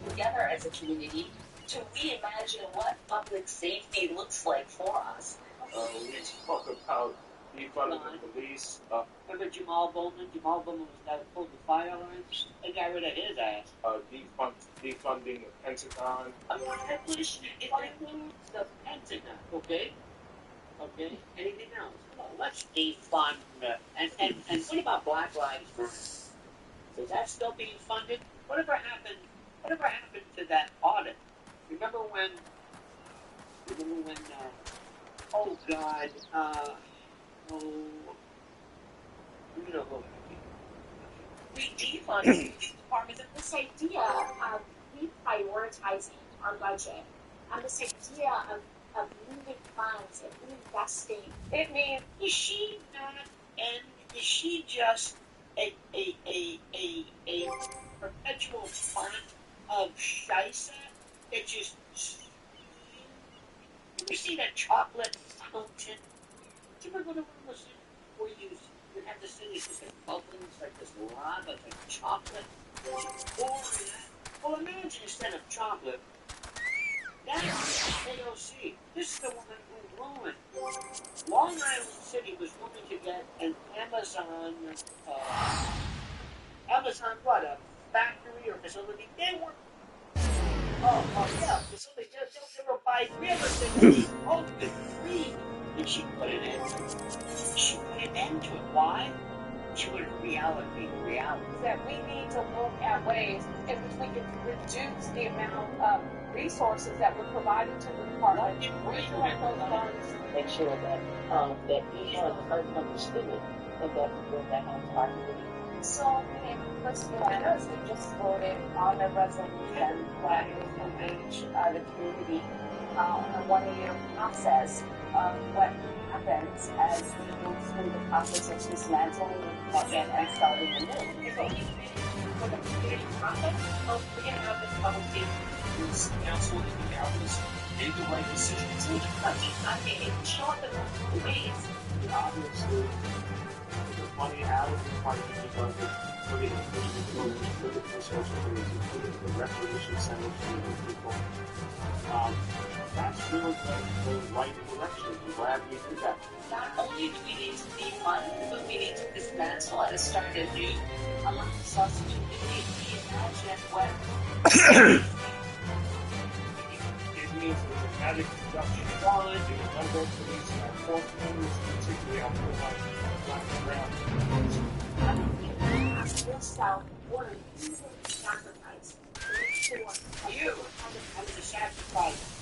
together as a community to reimagine what public safety looks like for us. We talk about defunding the police. Remember Jamal Bowman? Jamal Bowman was the guy that pulled the firearms. They got rid of his ass. Defunding the Pentagon. Accomplish it includes the Pentagon. Okay? Okay? Anything else? Well, let's defund. And what about Black Lives Matter? Is that still being funded? Whatever happened to that audit? Remember when oh God, you know who? We defund these departments. And this idea of reprioritizing our budget, and this idea of moving funds and reinvesting, it means, is she not, and is she just a perpetual font of Scheisse that just, you see that chocolate fountain? Do you remember the one where you have the cities with the bubbles, like this lava, like chocolate? Well, imagine instead of chocolate, that's AOC. This is the woman who ruined. Long Island City was willing to get an Amazon what, a factory or facility? They were, facility. They were by rivers and open, free. And she put an end to it. She put an end to it. Why? She would reallocate reality. that we need to look at ways in which we can reduce the amount of resources that we're providing to the department. Make sure that each one person understood it and that we bring that home to our community. So many First Carolinas have just voted on a resolution that is engage the community on a 1-year process of what happens as we go through the process of dismantling the department and starting anew. so for the community process, we're going to have this conversation. This council and the governors made the right decisions. I mean, it show up in multiple ways. Obviously, the money out of the parliamentary budget, put it in the social areas, put it in the recreation centers for the people. That's really the right direction. I'm glad we did that. Not only do we need to defund, but we need to dismantle and start anew amongst us to really reimagine what It means there's a dramatic reduction in knowledge, and a number of police and force members, particularly on the ground. Real South order using sacrifice to make sure You, I'm the sacrifice.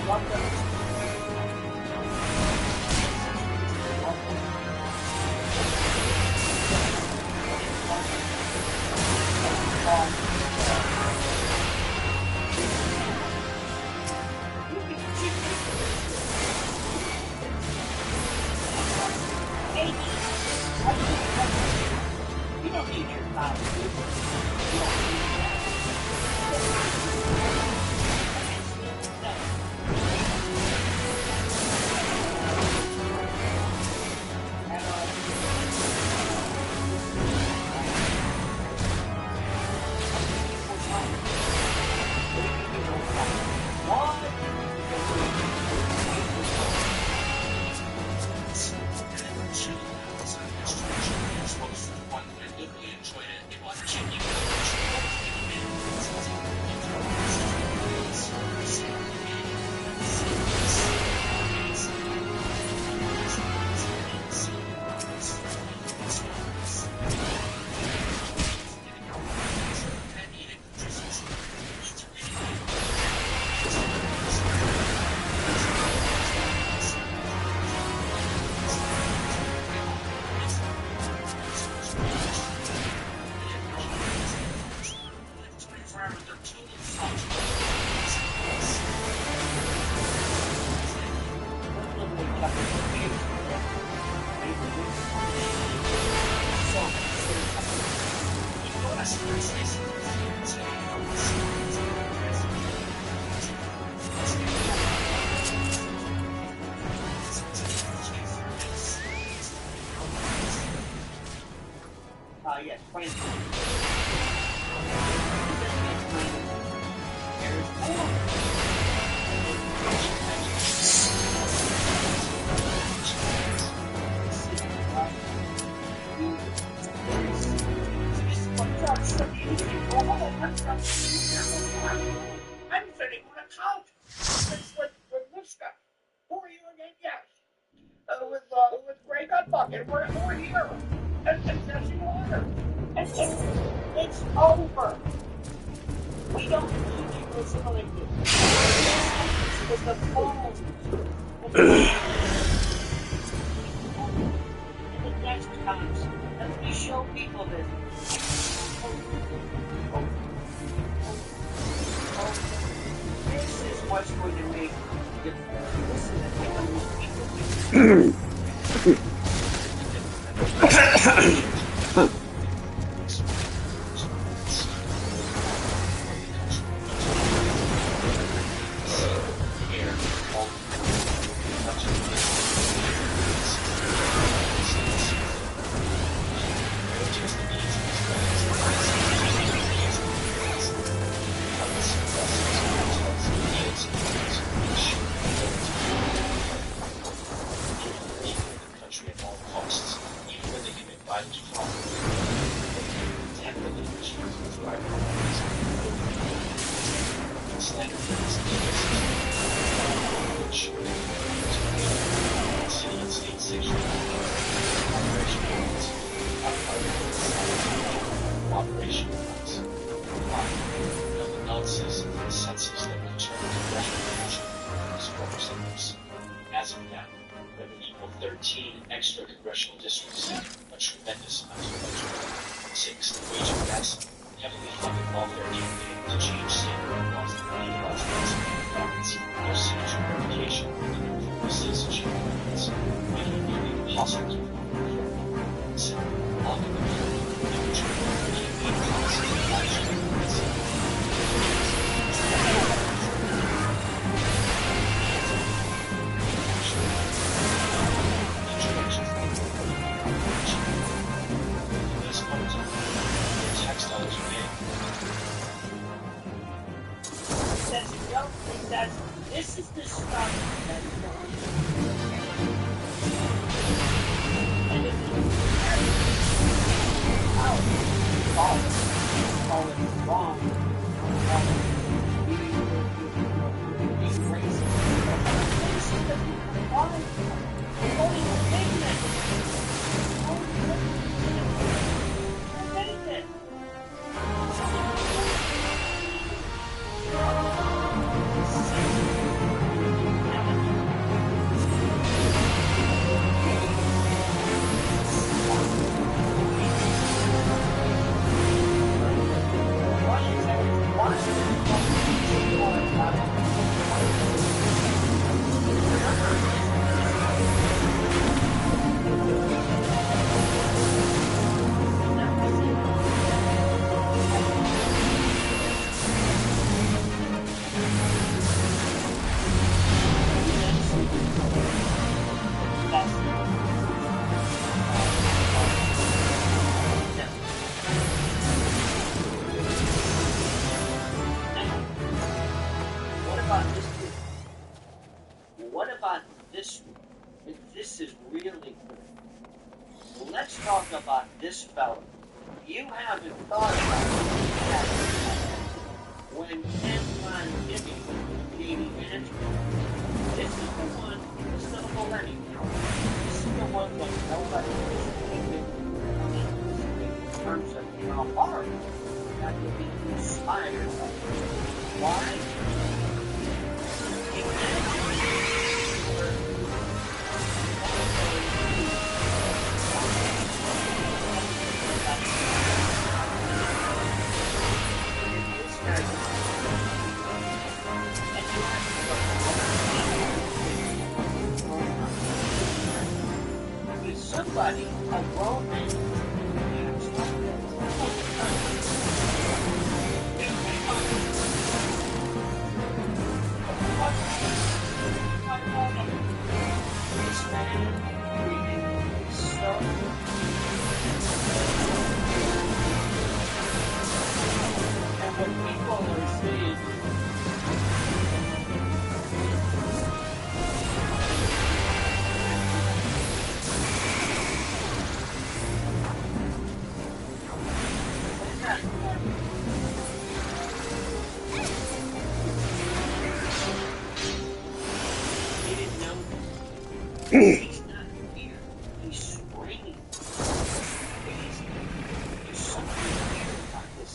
You don't need your power. Yes, 20. I'm sitting on a couch with Liska. Who are you again? Yes. With Grey Gut Bucket. We're here. And Jesse Water. And it's over. We don't need you listening to this. With the phones. And the next times. And we show people this. This is what's going to make the difference. As of now, there will equal 13 extra congressional districts, a tremendous amount of budget. 6. Waging massive, heavily funded welfare campaign to change standard laws that legalize vaccinated funds, their signature verification, and their citizenship requirements, making it nearly impossible to perform. 7. Locking the period in which campaign policies and action tax dollars are paid. Says you don't think that this is the stuff that and if you call it wrong, being racist. This is the wrong. You're only thinking about this one? This is really cool. Let's talk about this fellow. You haven't thought about that when Ken Von Jimmy gave Andrew. This is the one, this is the millennium. This is the one that nobody is thinking in terms of how hard that would be inspired by. Why? Somebody, a grown man, this man reading so and what people are saying he's not here. He's screaming. There's something weird about this.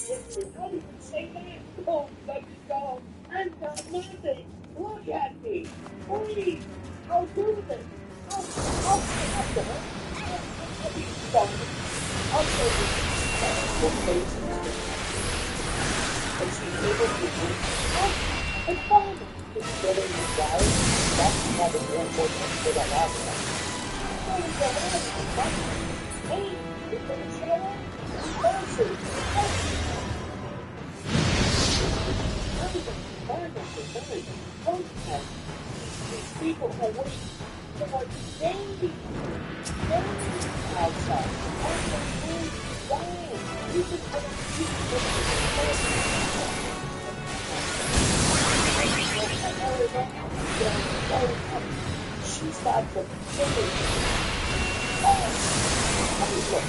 Listen, don't even say that. Don't let me go. I've got nothing. Look at me. Please. I'll do this. I'll stand up to her. I'll be strong. I'll show you. And she's able to do it. And fine. It's getting the guy. That's probably more important for that last one. Hey, you're going to show up? These people are waiting for days outside. She's got some chicken. I mean, look,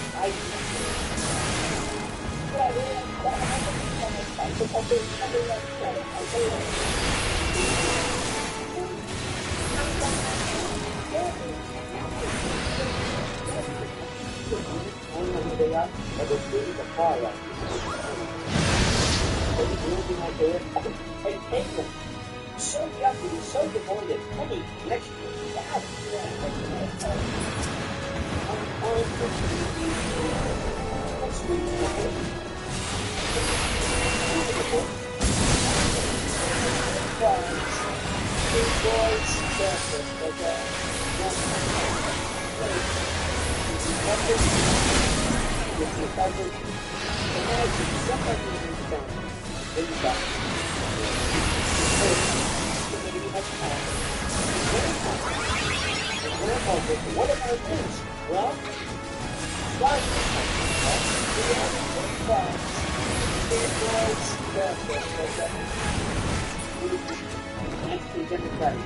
so yucky, so devoted, honey, next to what about this? Well, actually, Democratic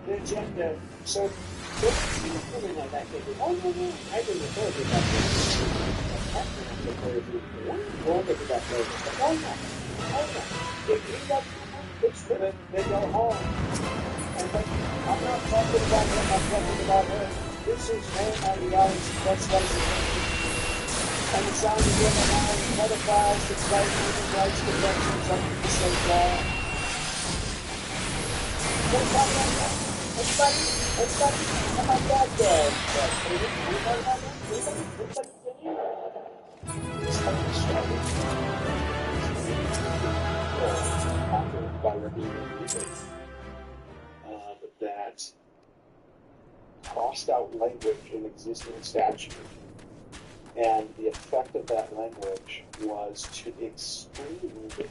the agenda. So, something like that. Oh, no, I didn't refer to that. We'll get to that later. But oh, no. If you got it's for them, they go home. And I'm not talking about him, I'm talking about her. This is her ideology. That's legislation. And it's on the women pedophiles to fight human rights conventions under the state law. What's that like that? Everybody, how about that dead? Anybody have that? Anybody it's how it started. By reviewing that crossed out language in existing statute. And the effect of that language was to exclude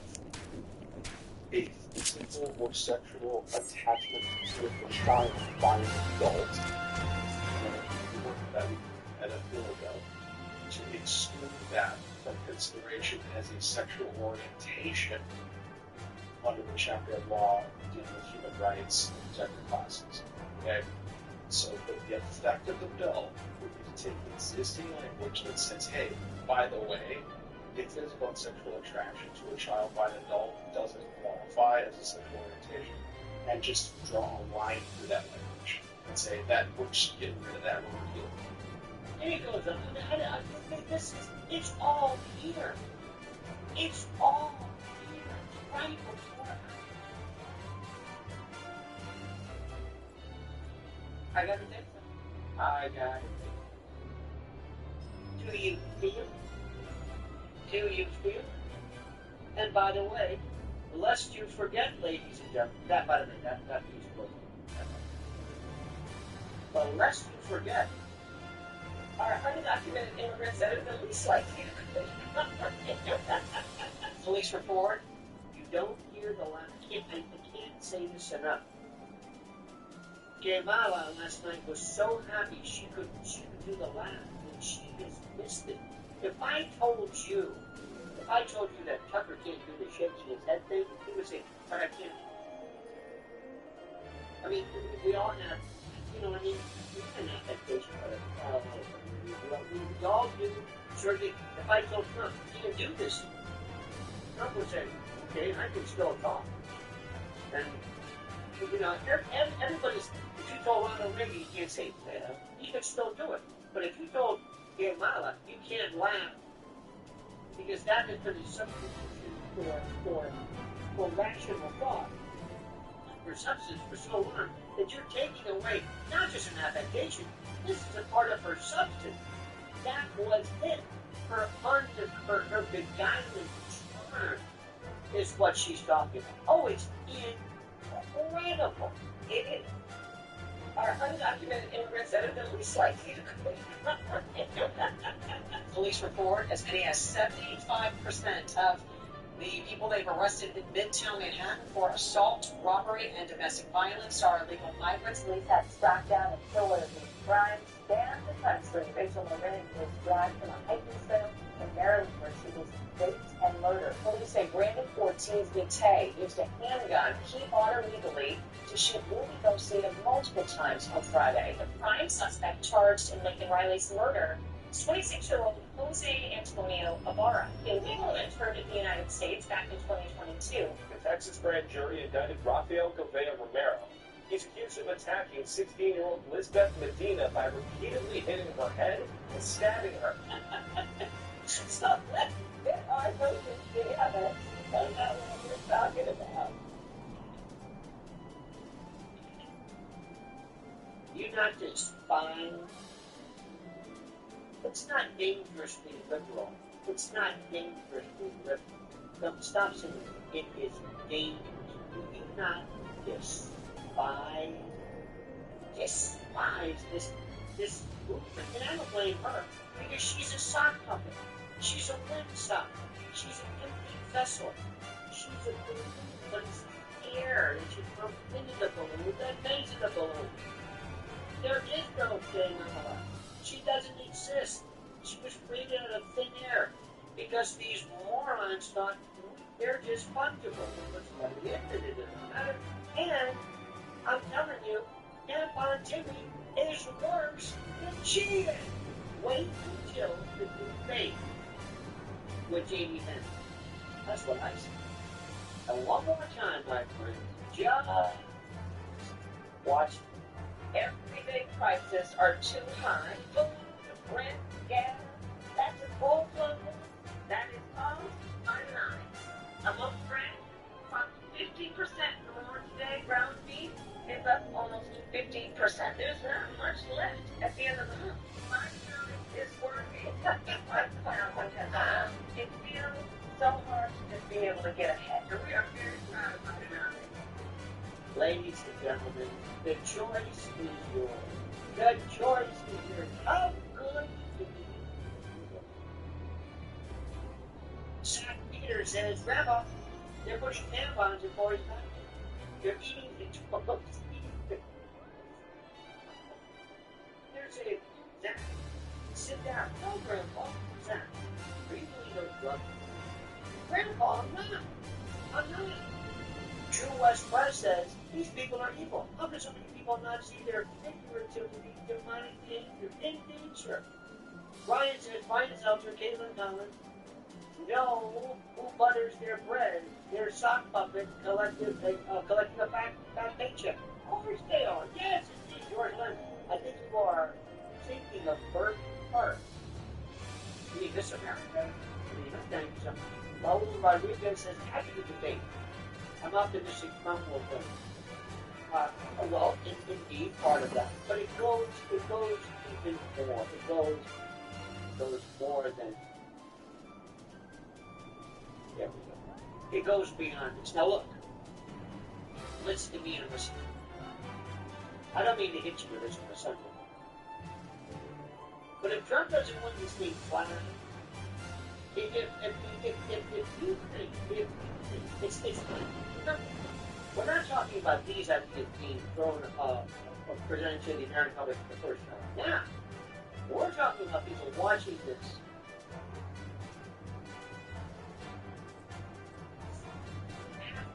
a physical or sexual attachment to a child by an adult, and a ago, to exclude that from consideration as a sexual orientation under the chapter of law dealing with human rights and protected classes. Okay? So the effect of the bill would be to take existing language that says, hey, by the way, a physical and sexual attraction to a child by an adult doesn't qualify as a sexual orientation, and just draw a line through that language and say that we're just getting rid of that, we're repealing it. And it goes on. It's all here. It's all here. Right before us. I got the next one. I got it. Do you feel? Do you feel? And by the way, lest you forget, ladies and gentlemen, that by the way, that piece was. But lest you forget, our undocumented immigrants that are the least likely to police report, you don't hear the laugh. I can't say this enough. Kamala last night was so happy she could do the laugh, and she has missed it. If I told you that Tucker can't do the shaking his head thing, he would say, but I can't. I mean, we all have, we have an affectation, but we all do. Certainly, if I told Trump, he can do this, Trump would say, okay, I can still talk. And, you know, everybody's, if you told Ronald Reagan you can't say that, he could still do it. But if you told Kamala you can't laugh, because that has been a substitution for rational thought, for substance for so long, that you're taking away not just an affectation, this is a part of her substance. That was it. Her beguiling charm is what she's talking about. Oh, it's incredible. It is. Our undocumented immigrants that have been released like police report as many as 75% of the people they've arrested in Midtown Manhattan for assault, robbery, and domestic violence are illegal migrants. Police have tracked down and killed these crimes. Stand the country. Rachel Marin was dragged from a hiking trail in Maryland where she was raped and murdered. Police say Brandon Ortiz Vitay used a handgun he bought illegally to shoot Ruby Garcia multiple times on Friday. The prime suspect charged in Lincoln Riley's murder is 26-year-old Jose Antonio Ibarra, illegally entered the United States back in 2022. The Texas grand jury indicted Rafael Gouveia Romero. He's accused of attacking 16-year-old Lisbeth Medina by repeatedly hitting her head and stabbing her. So there are those evidence. That's not what we're talking about. You not just find. It's not dangerous being liberal. It's not dangerous being liberal. Don't stop saying it is dangerous. Do you not despise this movement? And I don't blame her because she's a sock puppet. She's a limb sock. She's an empty vessel. She's a balloon, but it's air that you throw into the balloon that makes it a balloon. There is no Kamala. She doesn't exist. She was created out of thin air because these morons thought they're just fungible. But the end of it doesn't matter. And I'm telling you, Ann Bontempi is worse than cheating. Wait until the debate with Jamie Benton. That's what I say. And one more time, my friends, just watch. Everyday prices are too high. Food, rent, gas, that's a full plug. That is all online. Among friends, from 50% more today. Ground beef is up almost 15%. There's not much left at the end of the month. My county is working. It feels so hard to just be able to get ahead. We are very proud of our county. Ladies and gentlemen, the choice is yours. The choice is yours. How good to be. Zach Peters says, Grandpa, they're putting tampons in boys' baskets. They're eating the toys. They're saying, Zach, sit down. No, Grandpa. Zach, are you doing those drugs? Grandpa, I'm not. I'm not. True West West says, these people are evil. How can so many people not see their figuratively demonic danger in nature? Ryan says, find yourself through Caitlin Collins. Know who butters their bread, their sock puppet collecting a back paycheck. Of course they are. Yes, indeed, George Lynn. I think you are thinking of Bert Hart. You mean Miss America? I mean, thank you so much. Raul Rodriguez says, after the debate, I'm optimistic Trump will win. Well, indeed, part of that. But it goes even more. It goes more than. There we go. It goes beyond this. Now look, listen to me and listen. I don't mean to hit you with this on a Sunday. But if Trump doesn't win this thing flat, if you think, we're not talking about these ideas being thrown, presented to the American public for the first time. Now, we're talking about people watching this.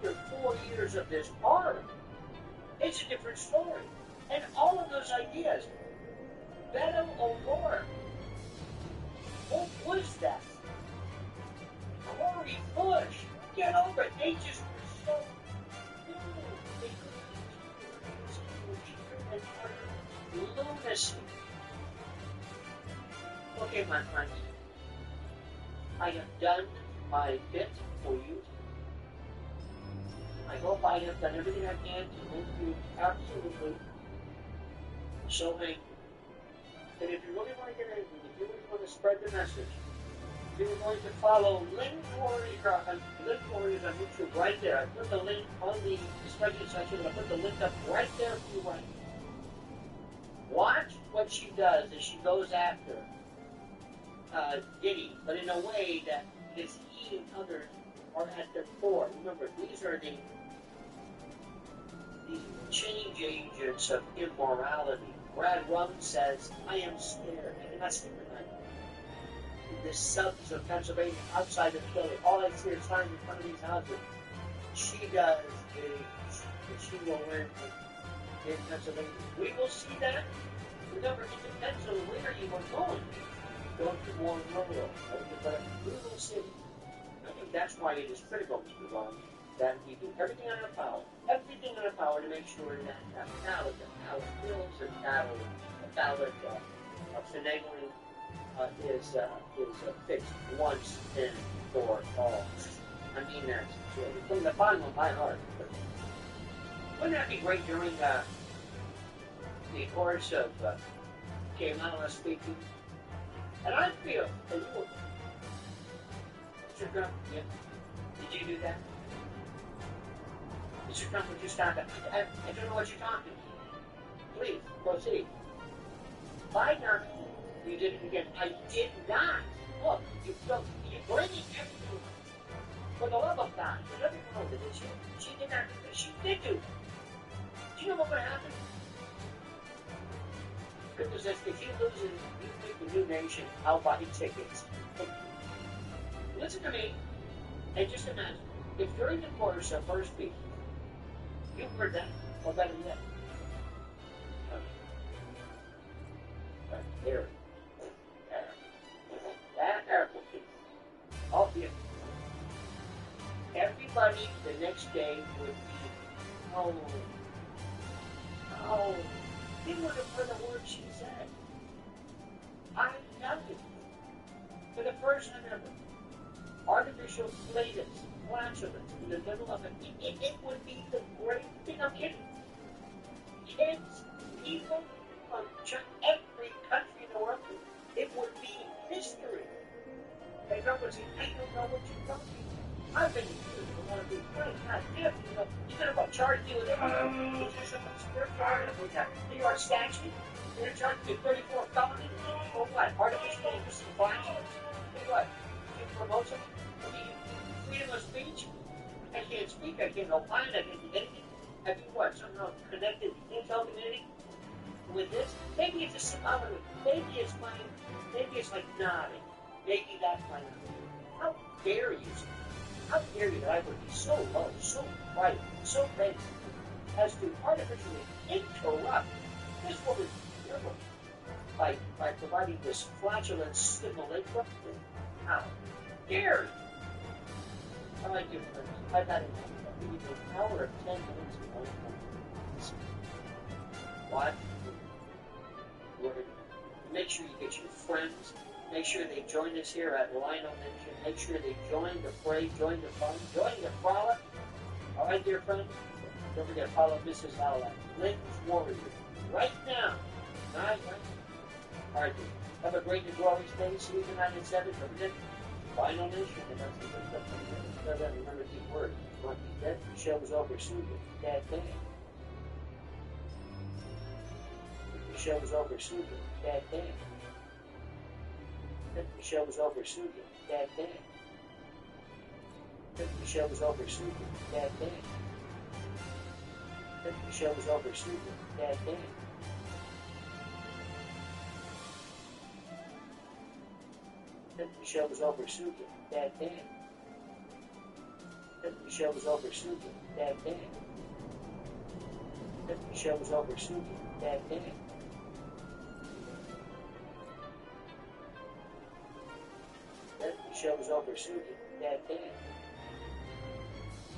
After 4 years of this horror, it's a different story. And all of those ideas, Beto O'Rourke, what was that? Cory Bush, but they just were so they couldn't lunacy. Okay, my friends, I have done my bit for you. I hope I have done everything I can to make you absolutely so angry. And if you really want to get angry, if you really want to spread the message, you're going to follow Lynn Warrior on YouTube right there. I put the link on the discussion section. I put the link up right there for you right now. Watch what she does as she goes after Diddy, but in a way that his he and others are at their core. Remember, these are these change agents of immorality. Brad Rum says, I am scared. And that's scared tonight. In the suburbs of Pennsylvania, outside of Philly, all I see are signs in front of these houses. She does she will win in Pennsylvania. We will see that. Remember, it depends on where you are going. Going to Warren Road, but we will see. I think that's why it is critical, Mr. Vaughn, that we do everything in our power to make sure that that ballot bills and ballot finagling is fixed once and for all. I mean that from the bottom of my heart. Wouldn't that be great during the course of Kamala speaking? And I feel that you will. Mr. Trump, yeah. Did you do that? Mr. Trump, would you stop it? I don't know what you're talking about. Please, proceed. By not, you did it again. I did not. Look, you're blaming everything. For the love of God, you never know that she did not do that. She did do that. Do you know what would happen? Because if you lose it, you pick the new nation, I'll buy tickets. Listen to me, and just imagine, if during the course of first week, you heard that, or better yet, right there, there, all here. Everybody the next day would be, oh, he would have heard the words she said. I love it. For the first time ever, artificial flatulence in the middle of it. It would be the great thing. I'm kidding. Kids, people from every country in the world, it would be history. They don't say, I don't know what you're talking about. I've been here for one of these great God damn, you're going to charge you with New York statute. You're going to charge me 34 felonies for what? Artificial flatulence? For what? You promote something? Freedom of speech? I can't speak, I can't opine, I can't do anything. Have you what? Somehow connected the intel community with this? Maybe it's a symbolic. Maybe it's like nodding. Maybe that's my How dare you? How dare you that I would be so low, so bright, so basic as to artificially interrupt this woman's miracle by providing this flatulent stimulation? How dare you? I like you, friends. I've had an hour of 10 minutes of what? Make sure you get your friends. Make sure they join us here at Lino Nation. Make sure they join the fray, join the fun, join the frolic. All right, dear friends? Don't forget to follow Mrs. Howland, Lynn's Warrior, right now. All right, friends? All right, have a great and glorious day. See you tonight at 7. Don't forget, Lino Nation. And that's the good stuff. Remember these words. Don't be dead. The show is over soon. Bad day. The show is over soon. Bad day. The show is over soon. Bad day. The show is over soon. Bad day. The show is over soon. Bad day. The show is over soon. Bad day. The show is over soon. Bad day. The show is over soon. Bad day. The show is over soon. Bad day.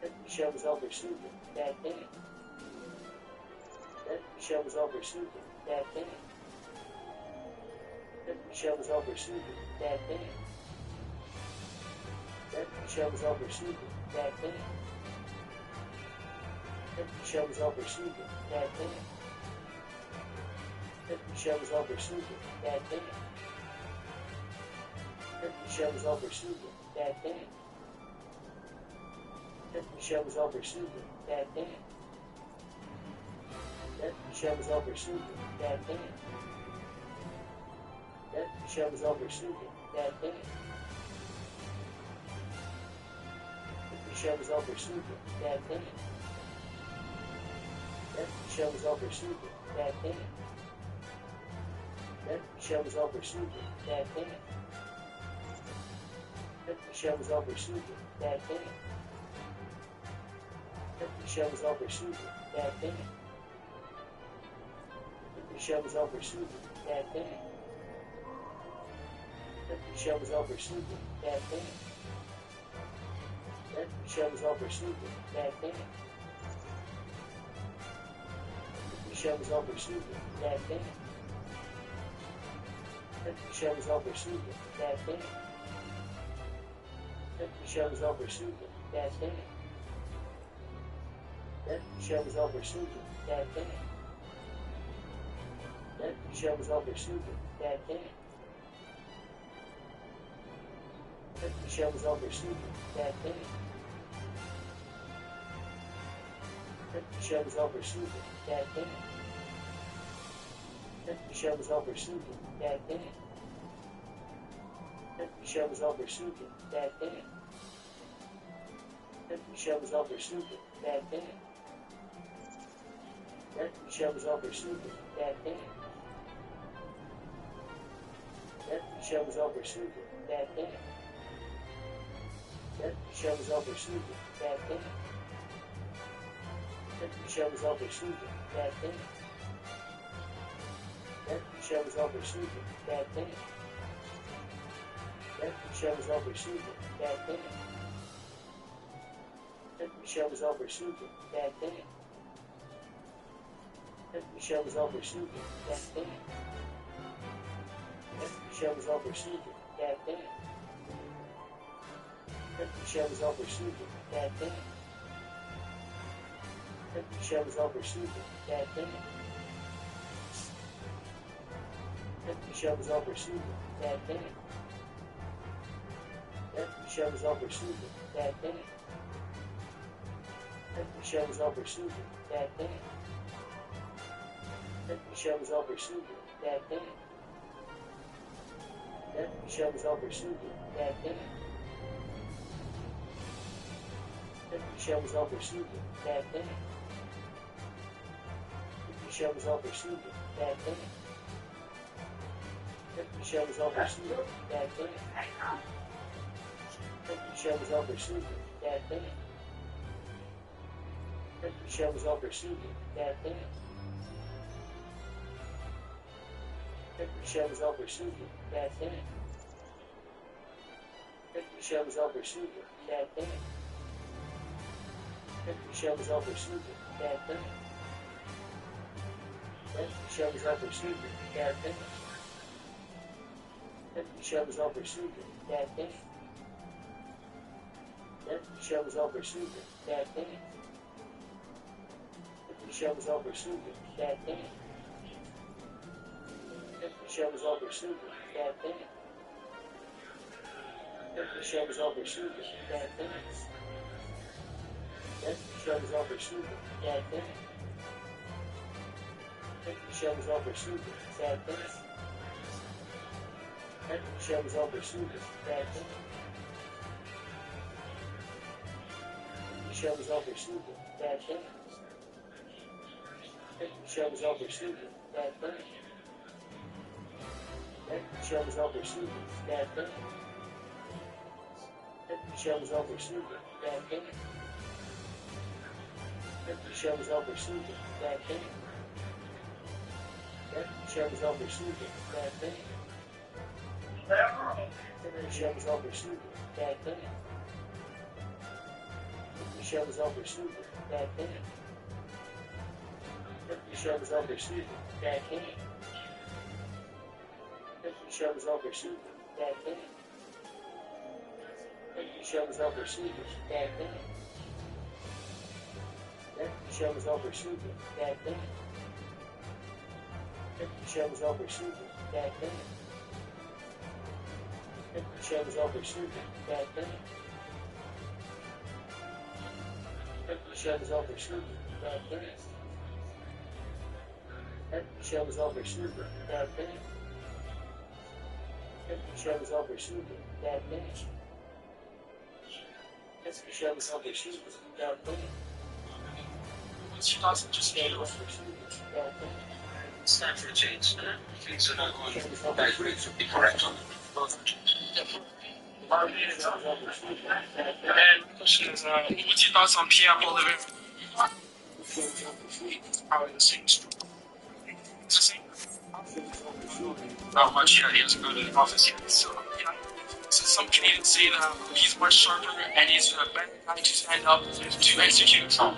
That Michelle was over snooping that day. That Michelle was over snooping that day. That Michelle was over snooping that day. That Michelle was over snooping that day. That Michelle was over snooping that day. That Michelle was over snooping that day. That Michelle was over snooping that day. That Michelle was over snooping that day. That Michelle was over snooping that day. That Michelle was over snooping that day. That Michelle was over snooping that day. That Michelle was over snooping that day. That Michelle was over snooping that day. That Michelle was over snooping that day. That Michelle was over snooping that day. That Michelle was over snooping that day. That Michelle was over snooping that day. That Michelle was over snooping that day. That Michelle was over snooping that day. That Michelle was over snooping that day. That Michelle was over snooping that day. That Michelle was over snooping that day. That Michelle was over snooping that day. That Michelle was over snooping that day. That Michelle was over snooping that day. That Michelle was over snooping that day. That Michelle was over snooping that day. That Michelle was over snooping that day. That Michelle was over snooping that day. That Michelle was over snooping that day. That Michelle was over snooping that day. That Michelle was over snooping that day. That Michelle was over snooping that day. That Michelle was over snooping that day. That Michelle was over snooping that day. That Michelle was over snooping that day. That Michelle was over snooping that day. That Michelle was over snooping that day. That Michelle was over snooping that day. That Michelle was over snooping that day. That Michelle was over snooping that day. That Michelle was over snooping that day. That Michelle was over snooping that day. That Michelle was over snooping that day. That Michelle was over snooping that day. That Michelle was over snooping that day. That Michelle was over snooping that day. That Michelle was over snooping that day. That Michelle was over snooping that day. That Michelle was over snooping that day. That Michelle was over snooping that day. That Michelle was over snooping that day. That Michelle was over snooping that day. That Michelle was over snooping that day. That Michelle was over snooping that day. That Michelle was over snooping that day. That Michelle was over snooping that day. That Michelle was over snooping that day. That Michelle was over snooping that day. That Michelle was over snooping that day. That Michelle was over snooping that day. Michelle was over snooping that day. That Michelle was over snooping that day. That Michelle was over snooping that day. That Michelle was over snooping that day. That Michelle was over snooping that day. That Michelle was over snooping that day. That Michelle was over snooping that day. That show is over, shooting. Bad thing. The show is over, shooting. Bad thing. The show is over, shooting. Bad thing. The show is over, shooting. Bad thing. The show is over, shooting. Bad thing. The show is over, shooting. Bad thing. The show is over, shooting. Bad thing. The show is over, shooting. Bad thing. The show is over, shooting. Bad thing. The show is over, shooting. Bad thing. The show is over, shooting. Bad thing. What's your thoughts on just Bad thing. it's time for a change? Things are not going backwards would be correct on both. And the question is, what's your thoughts on Pierre Polivier? Probably the same story. It's the same. Not much yet. He hasn't gone to the office yet. So, so some Canadians say that he's much sharper and he's a better guy to stand up to execute. So, not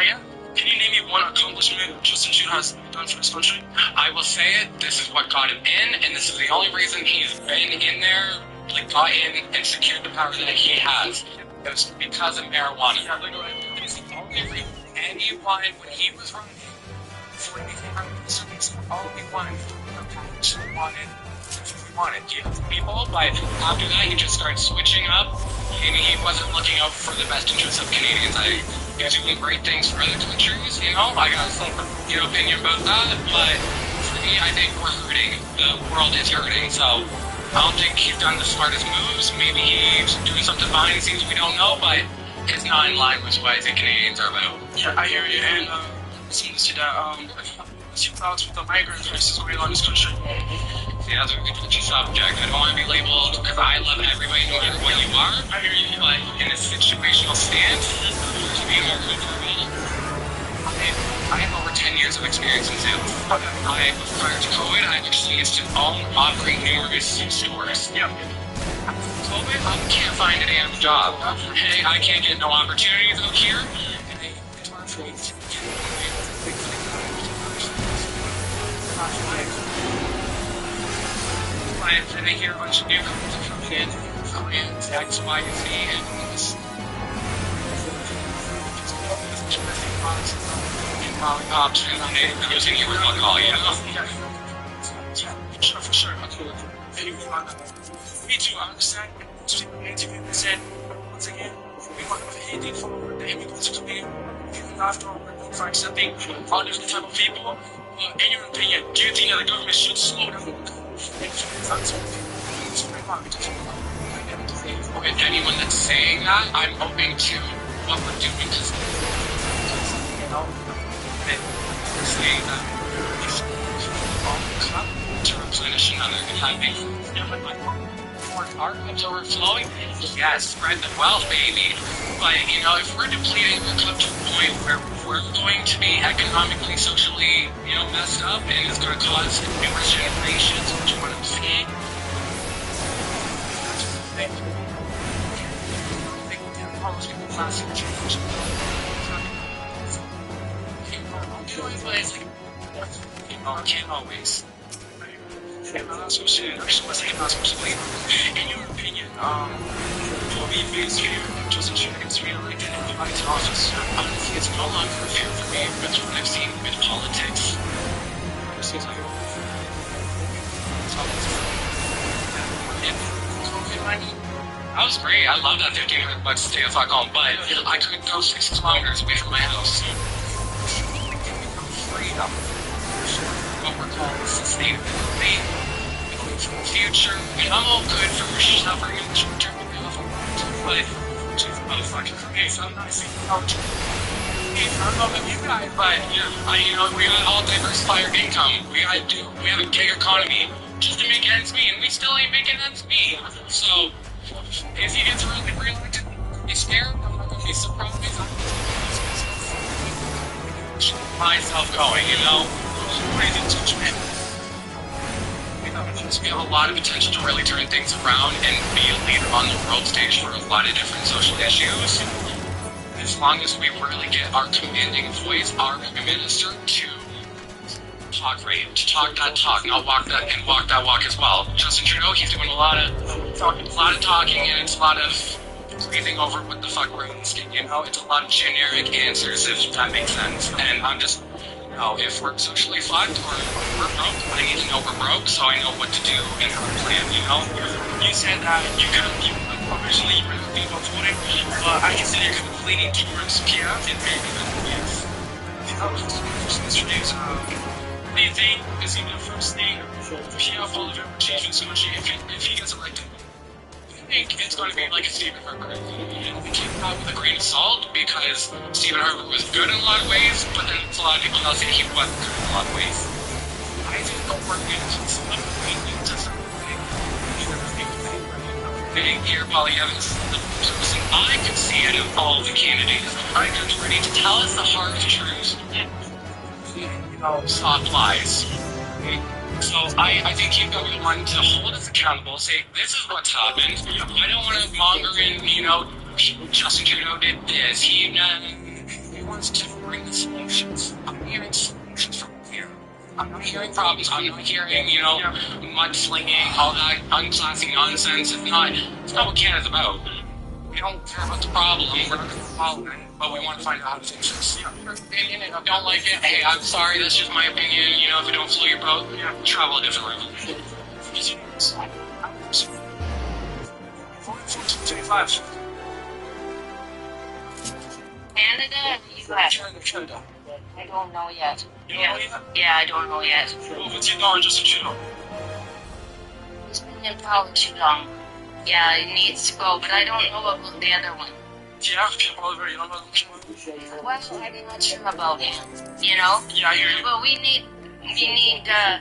yet. Can you name me one accomplishment Justin Trudeau has done for this country? I will say it, this is what got him in, and this is the only reason he's been in there, like got in and secured the power that he has. It was because of marijuana. It's the only reason anyone, when he was running, before he became prime minister, it's all he wanted. He wanted to give people, but after that he just started switching up, and he wasn't looking out for the best interests of Canadians. He was doing great things for other countries, you know, I got some opinion about that, but for me, I think we're hurting. The world is hurting, so I don't think he's done the smartest moves. Maybe he's doing something behind the scenes we don't know, but it's not in line with what I think Canadians are about. Yeah, I hear you, and it seems to that, what's your thoughts with the migrant crisis going on in this country? See, that's a good subject. I don't want to be labeled, because I love everybody no matter what you are. I hear you. But in a situational stance, to be more comfortable, I have over 10 years of experience in sales. Prior to COVID, I actually used to operate numerous stores. Yeah. After COVID, I can't find a damn job. Hey, I can't get no opportunities out here. And it's hard for me to get clients, and I hear a bunch of new companies coming in, clients, X, Y, and Z, and this. Lollipops, and I'm using you with alcohol, yeah. Sure, for sure. Me too, I understand. Interview said, once again, we want to have anything for the immigrants to come in. After all, we're for accepting all different type of people. In your opinion, do you think that the government should slow down? With anyone that's saying that, I'm hoping to what we're doing, because they're saying that to replenish another and having our cups overflowing, yes, spread the wealth, baby. But, you know, if we're depleting the cup to a point where we're going to be economically, socially, you know, messed up, and it's going to cause numerous generations, which is what I'm seeing. Plastic change. Can't always. In your opinion, will be faced Justin Trudeau gets re-elected and provides an office? Honestly, it's no longer a fear for me with what I've seen with politics. It seems like that was great. I love that $1,500 to stay at home, but I couldn't go 6 kilometers away from my house. Freedom. What we're calling sustainability. Going for the future. And I'm all good for suffering in the short term. But she's a motherfucking creator. I'm not saying I don't know about you guys, but you know, we gotta all diversify our income. We have a gig economy just to make ends meet, and we still ain't making ends meet. So if he gets re-elected, be scared. I'm not gonna be surprised. Myself going, you know. Crazy judgment. We have a lot of potential to really turn things around and be a leader on the world stage for a lot of different social issues. As long as we really get our commanding voice, our Prime Minister, to talk right, to talk that talk, not walk that and walk that walk as well. Justin Trudeau, he's doing a lot of talking, and it's a lot of breathing over what the fuck we're asking, you know? It's a lot of generic answers, if that makes sense. And I'm just, you know, if we're socially fucked or we're broke, I need to know we're broke so I know what to do and how to plan, you know? You said that originally you were thinking about voting, but I can see you're kind of leaning towards PF and maybe yes. What do you think is even the first thing PF will ever change in this country if he gets elected? I think it's going to be like a Stephen Herbert. And we take that with a grain of salt because Stephen Herbert was good in a lot of ways, but then a lot of people now say he wasn't good in a lot of ways. I think the work is here, Polly Evans, the person I could see out of all of the candidates, I could ready to tell us the hard truth. Soft lies. Okay? So I think you've got to be the one to hold us accountable, say, this is what's happened. I don't want to monger in, you know, Justin Trudeau did this. He wants to bring the solutions. I'm hearing solutions from here. I'm not hearing problems. I'm not hearing, you know, mudslinging, all that unclassy nonsense. It's not what Canada's about. We don't care about the problem. We're not going to follow it. But we want to find out how to fix this. Your opinion, and if you don't like it, hey, I'm sorry, that's just my opinion. You know, if it don't float your boat, travel a different route. Canada or US? Canada. I don't know yet. You don't know yet? Yeah, I don't know yet. Well, what's your knowledge, Justin Trudeau? He's been in power too long. Yeah, he needs to go, but I don't know about the other one. Yeah, Pierre Poilievre, you don't know well, I'm not sure about him, you know? Yeah, I hear you. But we need the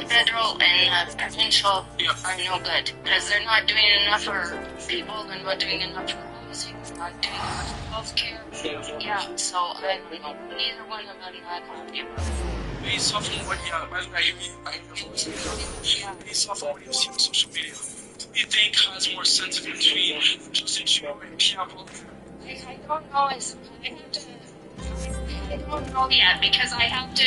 federal and provincial are no good because they're not doing enough for people, they're not doing enough for housing, they're not doing enough for health care. Yeah, so I don't know. Neither one of them are happy. Based off of what based off of what you've seen on social media, do you think has more sense between Justin Trudeau and Pierre Poilievre? I don't know. I don't know yet because I have to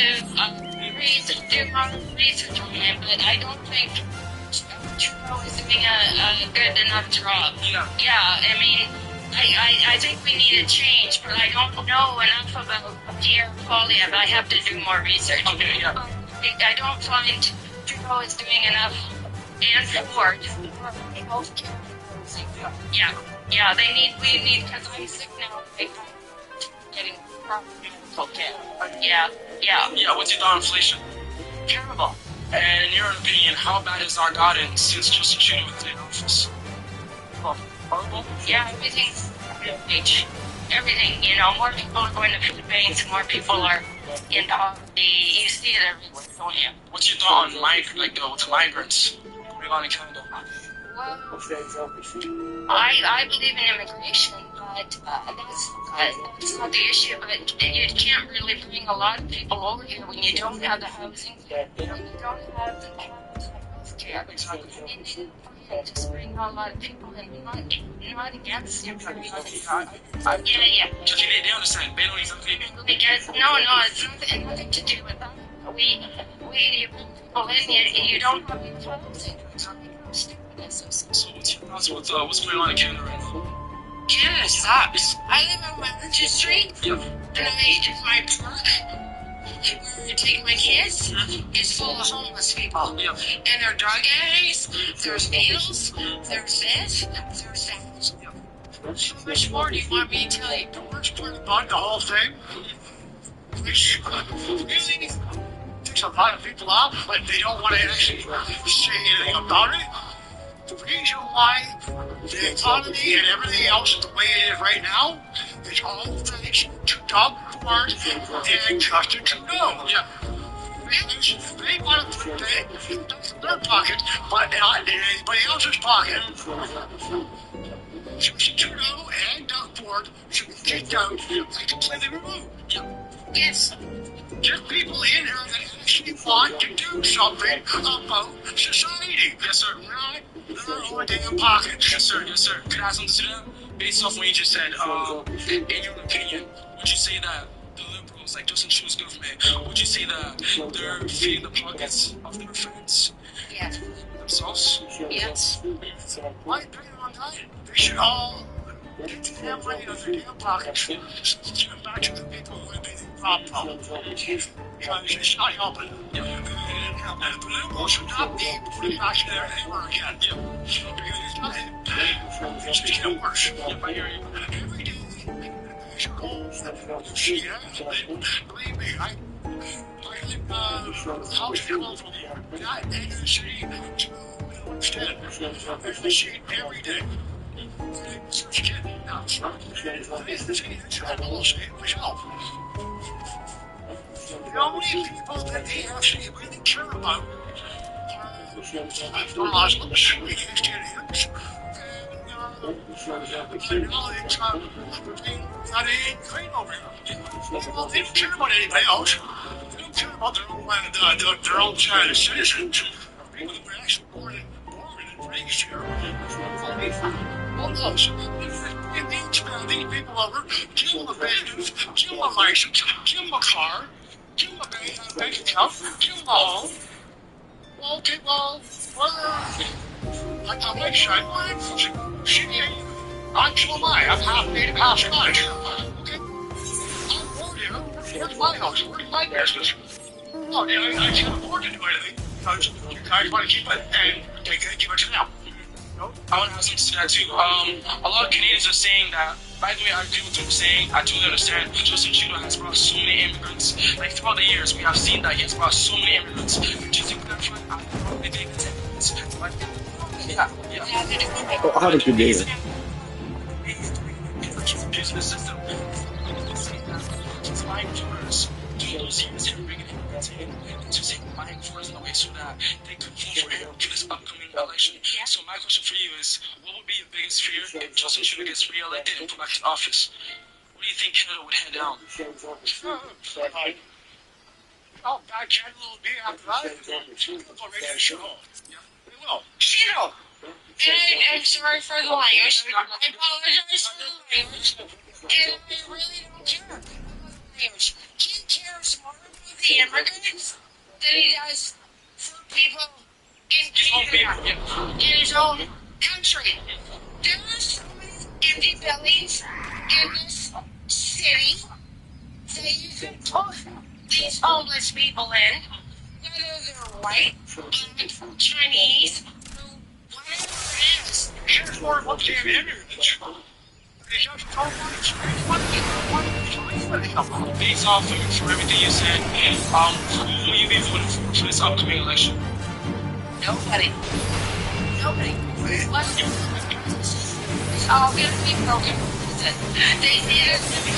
do my research on it, but I don't think Trudeau is doing a good enough job. Yeah, I mean, I think we need a change, but I don't know enough about Pierre Poilievre. I have to do more research. Okay, yeah. I don't find Trudeau is doing enough and Ford for healthcare. Yeah, we need, because I'm sick now, I'm getting proper medical care. Yeah. Yeah, what's your thought on inflation? Terrible. And in your opinion, how bad has that gotten since Justin Trudeau was in office? Horrible? Yeah, everything's everything, you know, more people are going to food banks, more people are in poverty. You see it everywhere, don't you? What's your thought on the migrants going on in Canada? Well, I believe in immigration, but that's not the issue. But you can't really bring a lot of people over here when you don't have the housing, and you don't have the health care. And just bring a lot of people in, not against immigration. Yeah. Just they understand. They don't need something. Because no, it's nothing to do with that. We people in, you don't have any housing. So what's going on in Canada right now? Canada sucks. I live on Wellington Street, and my park where I take my kids is full of homeless people. And there are drug addicts, there's needles, there's this, there's that. How much more do you want me to tell you? The worst part about the whole thing, which really takes a lot of people out, but they don't want to actually say anything about it. The reason why the economy and everything else is the way it is right now is all thanks to Doug Ford and Justin Trudeau. Yeah. They want to put that in their pocket, but not in anybody else's pocket. Justin Trudeau and Doug Ford should be kicked out like completely removed. Yes. Just people in here that actually want to do something about society. Yes, sir. Not their own damn pockets. Yes, sir. Yes, sir. Can I ask something to that? Based off what you just said, in your opinion, would you say that the liberals, like Justin Trudeau's government, would you say that they're feeding the pockets of their friends? Yes. Themselves? Yes. My opinion on that, they should all get the damn money out of their damn pockets. Give back to the people who have been robbed from. Because it's not helping. And the liberals should not be putting back in there ever again. Because it's not, it's just getting worse. I hear you. Every day, you should go, you see that, believe me, I live, house people from that end of the city to understand. I see it every day. Such a kid now. I will say it myself. The only people that they actually really care about are the Muslims, the Christians, and now it's not any Ukraine over here. Well, they don't care about anybody else. They don't care about their own citizens. People that were actually born and raised here. All those. These people over, give them a business, give them a license, give them a car, give them a bank account, give them a home. Well, okay, well, like my son, I'm so am I. I'm half native, half Scottish. Okay? I'm born here. Where's my house? Where's my business? Oh, yeah, I can't afford to do anything because you guys want to keep it and they can give it to them. I want to ask something to that too. A lot of Canadians are saying that, by the way, I agree with what you're saying. I totally understand. Justin Trudeau has brought so many immigrants. Like, throughout the years, we have seen that he has brought so many immigrants. Do you think that's right? I don't really think that's it. Like, yeah. Oh, have a good day. Abuse the system. It's buying viewers to those years here, bringing immigrants in, to say buying viewers in a way so that they could vote for him for this upcoming election. So my question for you is, what would be your biggest fear if Justin Trudeau gets re-elected and put back to office? What do you think Canada would head down? Oh, back chat a little bit after that. We'll ready to show. Yeah, we will. Zero. And I'm sorry for the language. I apologize for the language. And I really don't care. Language. He cares more about the immigrants than he does for people in Canada, in his own country. There are so many empty bellies in this city that you can put these homeless people in, whether they're white, black, Chinese, whatever it is. Here's more about the immigrants. Based off from everything you said, who will you be voting for this upcoming election? Nobody. What's it? It's all gonna be broken. They need us to be.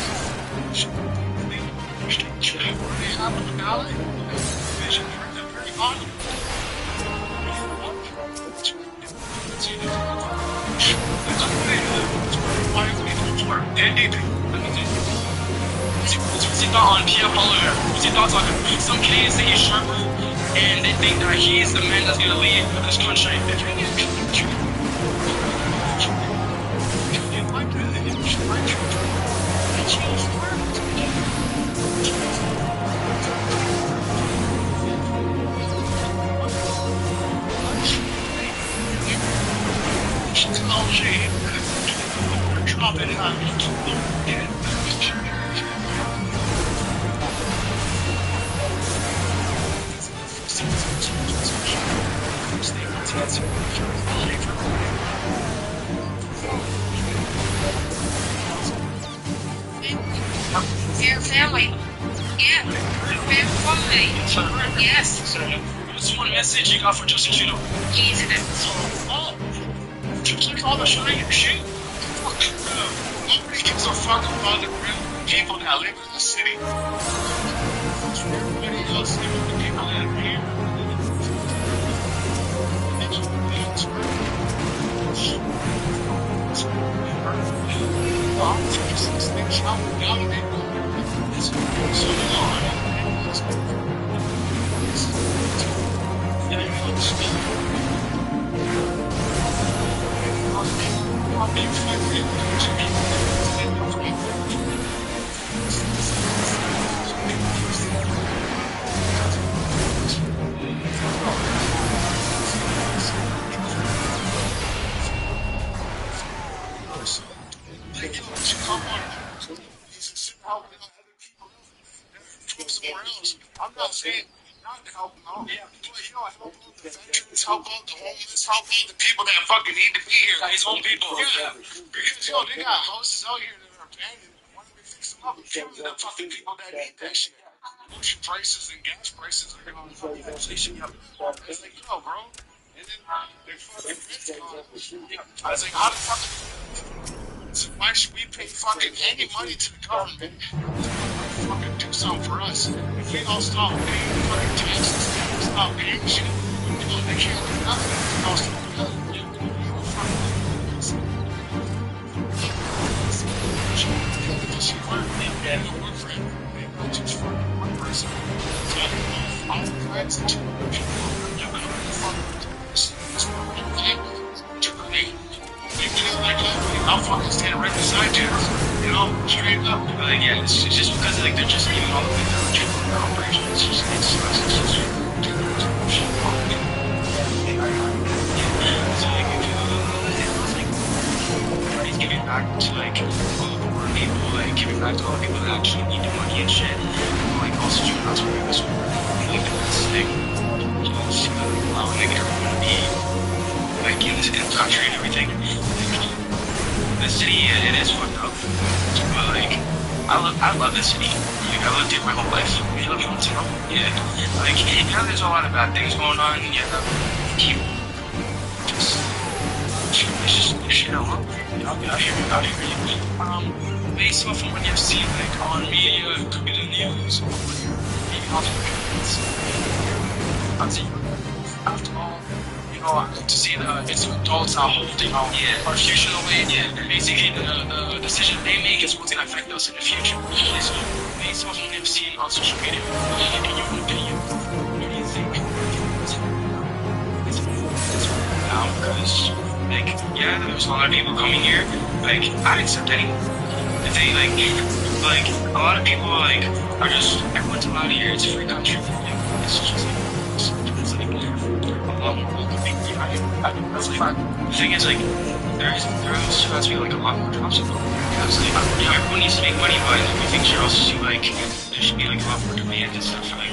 What's your thought on Pierre Poilievre? What's your thoughts on him? Some Canadians say he's sharper, and they think that he's the man that's gonna lead this country. Your family. Yeah. Family. Yes. What's one message you got for Justin Trudeau? He's an Just like all the shiny shit. Nobody gives a fuck about the real people that live in the city. Everybody else lives with the people that are here. Things happen down there. So on. I'm not saying not to help them out. Yeah, but help all the veterans, help all the homeless, help all the people that fucking need to be here. His own people. Yeah, because they got houses out here that are abandoned. Why don't we fix them up and give them the fucking people that need that shit? Ocean prices and gas prices are going fucking inflation up. It's like, yo, bro. And then they fucking rent's gone. I was like, how the fuck? So why should we pay fucking any money to the government to fucking do something for us? If we all stop paying fucking taxes, stop paying shit, they can't do nothing. They all stop paying. She worked and work for him. They don't just fucking one person. So all kinds of people. You know, I'll fucking stand right beside you, you know, straight up. Like, yeah, it's just because like they're just giving all the way down to the operation. It's just it's just he's giving back to like all the poor people, like giving back to all the people that actually need the money and shit. Like also doing that's what this like that's like just allowing like everyone to be like in the country and everything. The city, it is fucked up, but like, I love the city. Like, I lived here my whole life. You live in Toronto, yeah. Like, yeah, there's a lot of bad things going on. Yeah, keep just shit out here. Based off of what you've seen, like on media, it could be the news, or maybe on after all. To see it's adults are holding constitutional way, and basically the decision they make is what's going to affect us in the future. So, based on what we've seen on social media, in your opinion, what do you think? Now, because, like, yeah, there's a lot of people coming here, like, I'd accept anyone. If they, like, a lot of people, like, are just, everyone's allowed here, it's a free country. It's just, the thing is, like, there also has to be like a lot more jobs in the world. Because like, everyone needs to make money, but I think should also see like there should be like a lot more demand and stuff. Like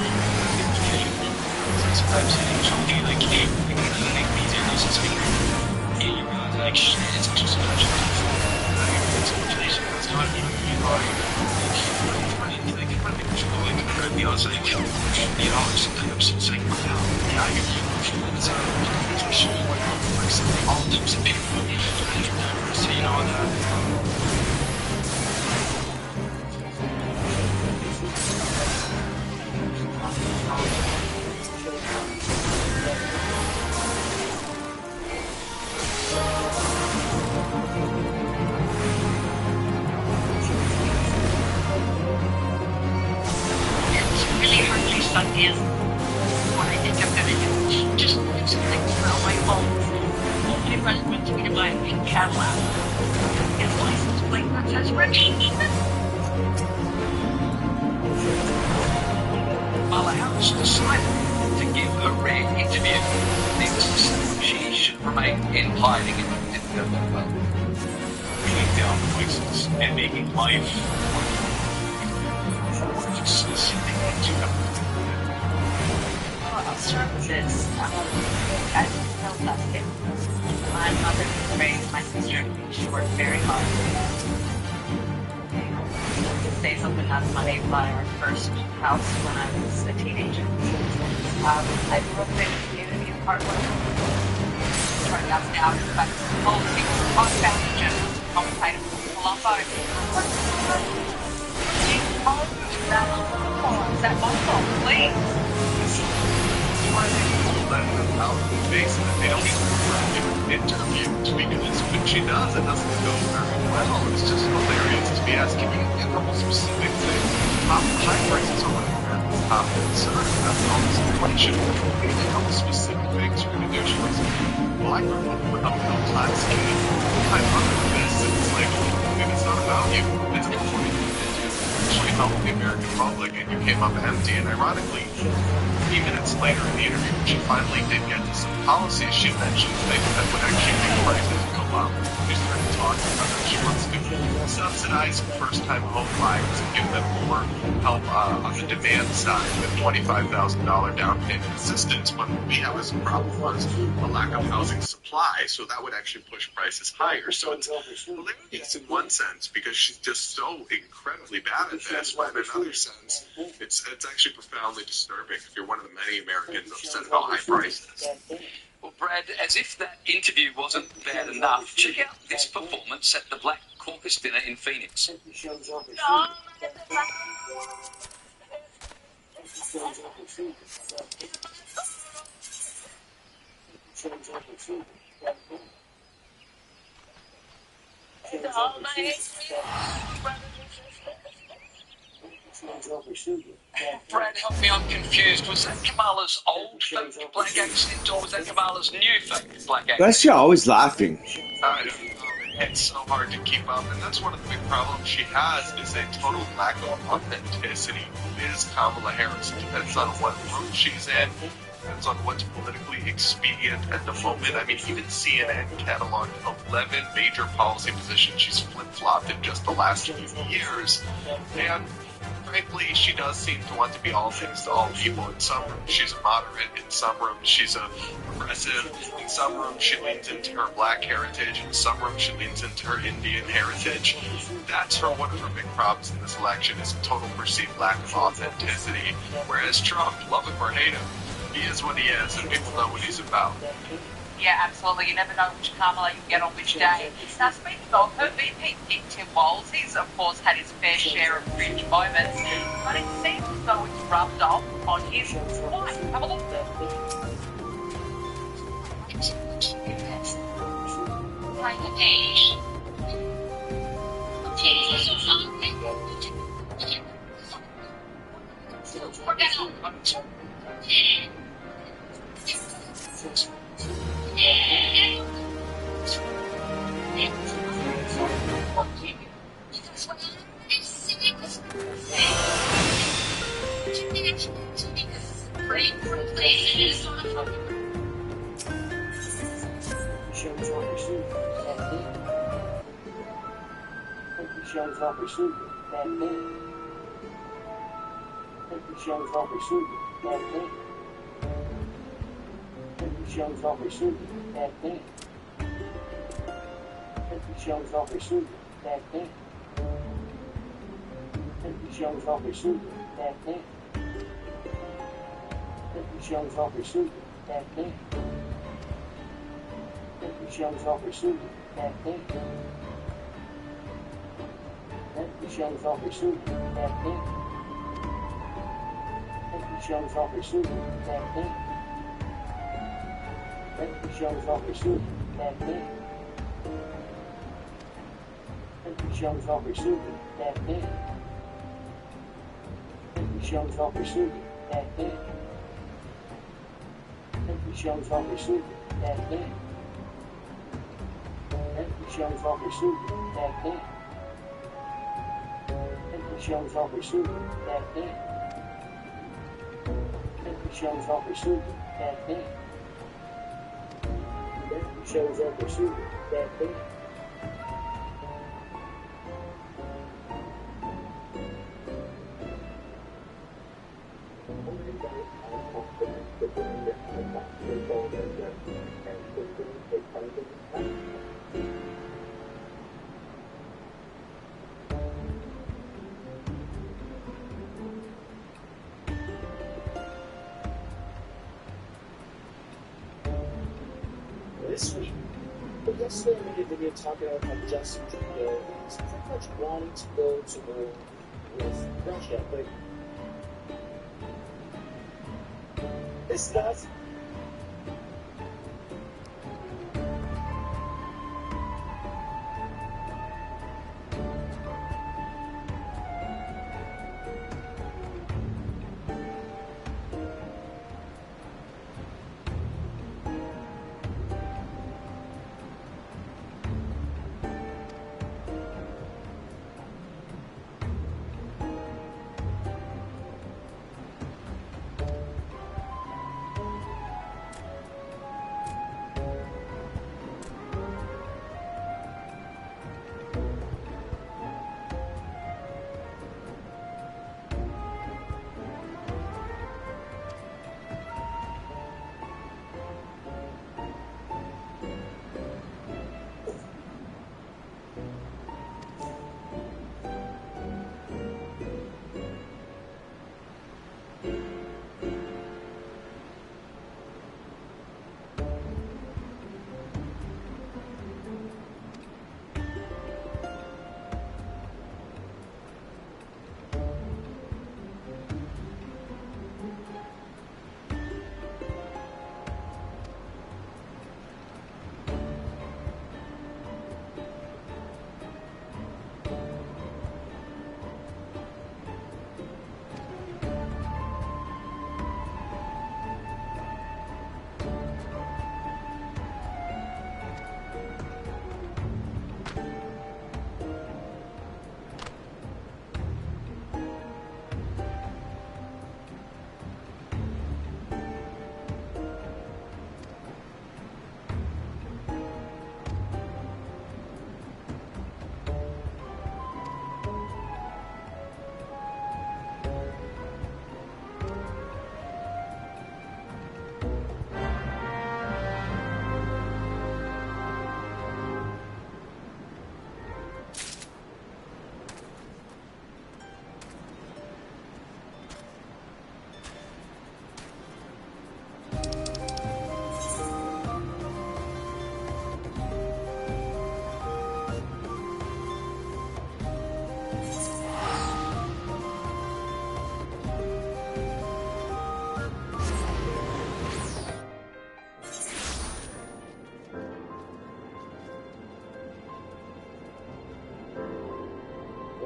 sometimes it should be like make these areas and stuff. You realize like shit, it's just so much. It's inflation. It's not even hard. Like it might be like a good deal. It's like sometimes it's like yeah, it's all types of people, so you know that. It's really hardly stuck in what I think I'm gonna do. Just something around my phone. My friend went to me to buy a pink Cadillac. His license plate that says Rich. While I was decided to give a rare interview, she should remain in hiding and didn't go that well. Bringing down voices and making life just something that you have. I'll start with this. I felt nothing. My mother raised my sister to work very hard. To save something enough money to buy our first house when I was a teenager. I grew up in a community of hard work. Trying not to out but all the people on family and all kind of pull off our that one please. They don't even interview because when she does, it doesn't go very well. It's just hilarious to be asking a couple specific things. High prices are one of the top concerns. That's all this inflation. A couple specific things you're going to do. well, I grew up with uphill class kid. I'm under this, and it's like, maybe it's not about you. It's about what you did. You actually helped the American public, and you came up empty. And ironically, 3 minutes later in the interview, when she finally did get to some policies, she mentioned things that would actually make prices go up. She started talking about that she wants to subsidize first-time home buyers and give them more help on the demand side with $25,000 down payment assistance. What we have as a problem was a lack of housing supply, so that would actually push prices higher. So it's hilarious in one sense because she's just so incredibly bad at this, but in another sense, it's actually profoundly disturbing if you're one of the many Americans upset about high prices. Well, Brad, as if that interview wasn't bad enough, check out this performance at the Black Caucus dinner in Phoenix. Brad, help me, I'm confused. Was that Kamala's old fake black accent, or was that Kamala's new fake black accent? Why is she always laughing? I don't know. It's so hard to keep up, and that's one of the big problems she has is a total lack of authenticity. Who is Kamala Harris? It depends on what room she's in. Depends on what's politically expedient at the moment. I mean, even CNN cataloged 11 major policy positions she's flip-flopped in just the last few years. And frankly, she does seem to want to be all things to all people. In some rooms, she's a moderate. In some rooms, she's a progressive. In some rooms, she leans into her black heritage. In some rooms, she leans into her Indian heritage. That's one of her big problems in this election is total perceived lack of authenticity. Whereas Trump, love him or hate him, he is what he is, and people know what he's about. Yeah, absolutely. You never know which Kamala you get on which day. Now, speaking of her VP, Nick Tim Walz, he's of course had his fair share of cringe moments, but it seems as though it's rubbed off on his wife. Have a look. This week, but yesterday I made a video talking about how Justin Trudeau is pretty much wanting to go to war with Russia, but it's not.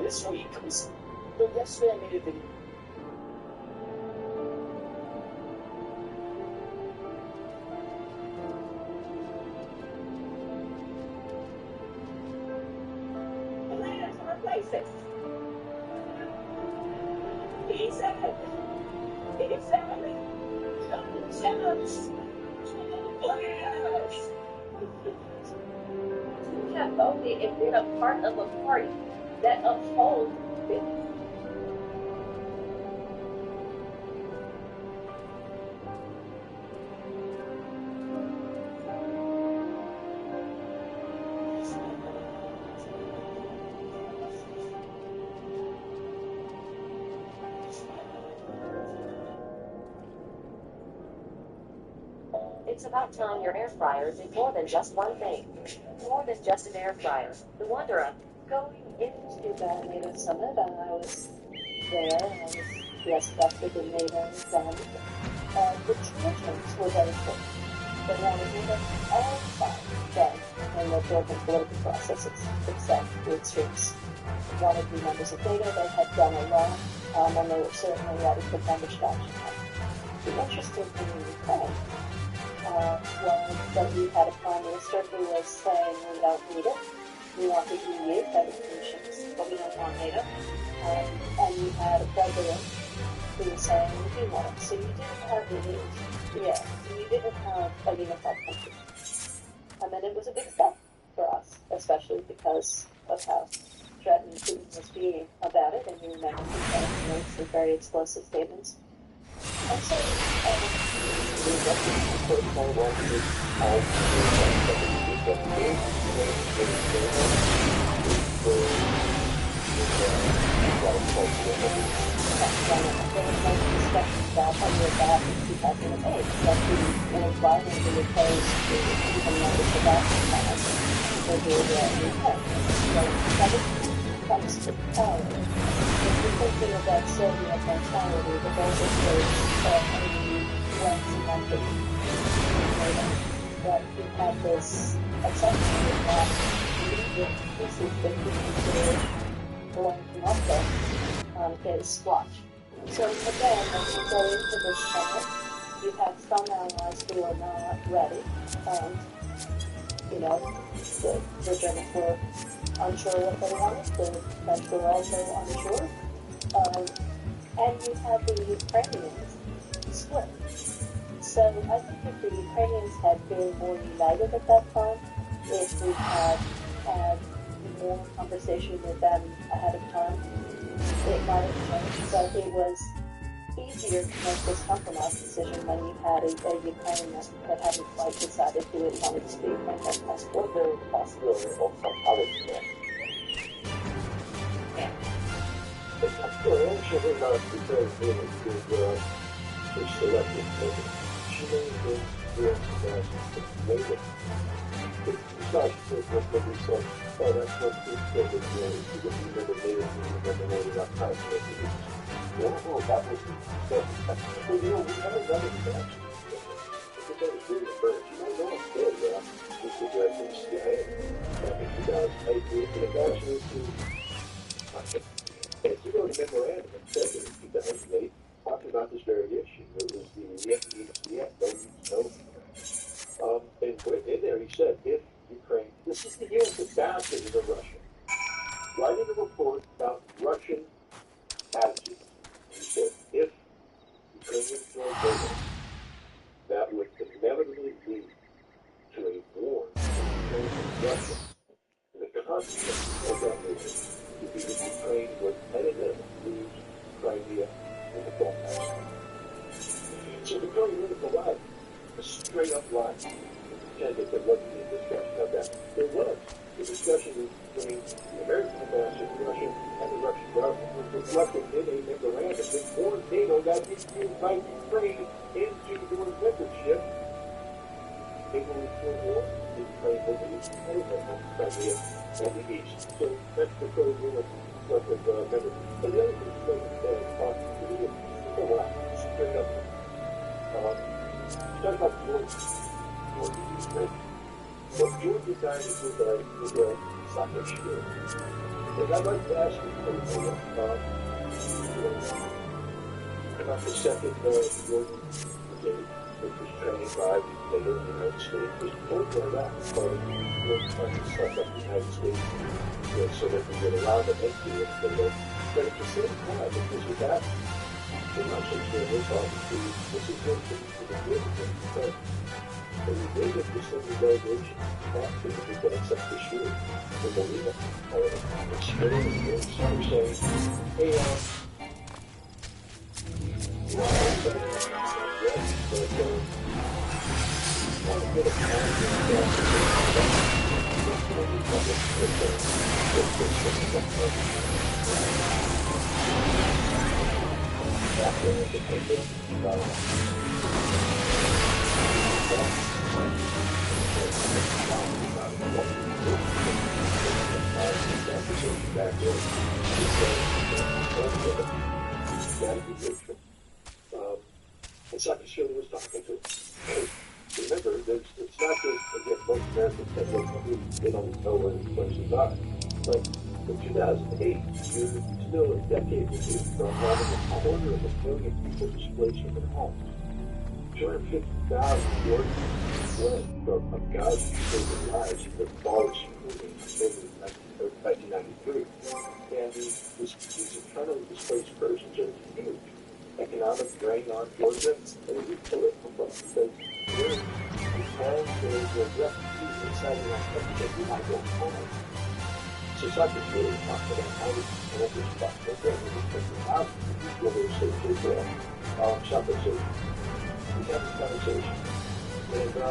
this week was, so yesterday I made a video. Plans to replace it. He said, exactly. Chance. Plans. You have only been a part of a party that upholds it. It's about time your air fryer did more than just one thing. More than just an air fryer. The Wondera. Going into the NATO summit, I was there, I was dressed up with the NATO event. The Georgians were very quick. They wanted to get all sides dead in the Georgian political processes, except the extremes. One of the members of NATO, they had done a lot, and they were certainly ready for Cambridge. The interesting thing in Ukraine was that we had a prime minister who was saying we don't need it. We want the EU nations, but we don't want NATO. And you had a president who was saying we do want it. So you didn't have you didn't have a unified country. And then it was a big step for us, especially because of how threatening Putin was being about it. And you remember he made some very explosive statements. And so, comes to power. If you're thinking of that Soviet mentality, the Golden Age, maybe West London, that you have this assumption that this is the future going to Moscow is squash. So again, when you go into this summit, you have some allies who are not ready, and the Germans were unsure what they wanted, the French were also unsure, and you have the Ukrainians split. So I think if the Ukrainians had been more united at that time, if we had had more conversation with them ahead of time, it might have changed. But it was easier to make this compromise decision when you had a Ukrainian that hadn't quite decided who it wanted to be. Was there a possibility of some other threat? Yeah. Well, actually, not because it's selected. She may have been doing some later. It's not just what we said. Oh, that's what this said was doing. You remember later, you remember later, that kind of thing. Well, that was so. Well, we haven't done it yet. Because I was reading the birds. No one did this addressing CIA back in 2008. We actually if you go to memorandum and said that in 2008, talking about this very issue, it was the no. And in there he said, if Ukraine, this is the U.S. ambassador to Russia, writing a report about Russian attitude. He said, if Ukrainians join NATO, that would inevitably lead to a war between Ukraine and Russia. And the consequence of that movement would be that Ukraine would inevitably lose Crimea and the Donbass. So the political lie, a straight up lie, pretend that there wasn't any discussion of that. There was. The discussion between the American ambassador to Russia and the Russian government was reflected in a memorandum that warned NATO that if you invite Ukraine into your membership, it will lead to a war. Ukraine will be Crimea and the East. So that's the code we were reflected member. And the other thing that talking to me is simple lie, straight up. Talk about Georgia. What Georgia Dynasty is a soccer school. And I'd like to ask you, about the second Jordan Brigade, which was trained by later in the United States, was pulled by that part of Jordan trying to set up the United States so that we would allow them entry into the but at the same time, because of that, we're not so sure this obviously, this is one thing for the good, but we may get this thing in delegation back to the people that accept the shoe, the Molina, it's really saying, hey, it's like the show was talking to. Remember, it's not just, again, most Americans that they don't know where these places are. But in 2008, you're still a decade removed from having 250,000 people displaced from their homes. 250,000 Jordans fled from a God who saved their lives in the bars moving in 1993. And these internally displaced persons are huge economic drain on Georgia, and it's political because there's refugees inside the country that do not go home. So such is really talking about how we can up this stuff. We're going to take it out, whether it's safety or something. So we have this conversation, and I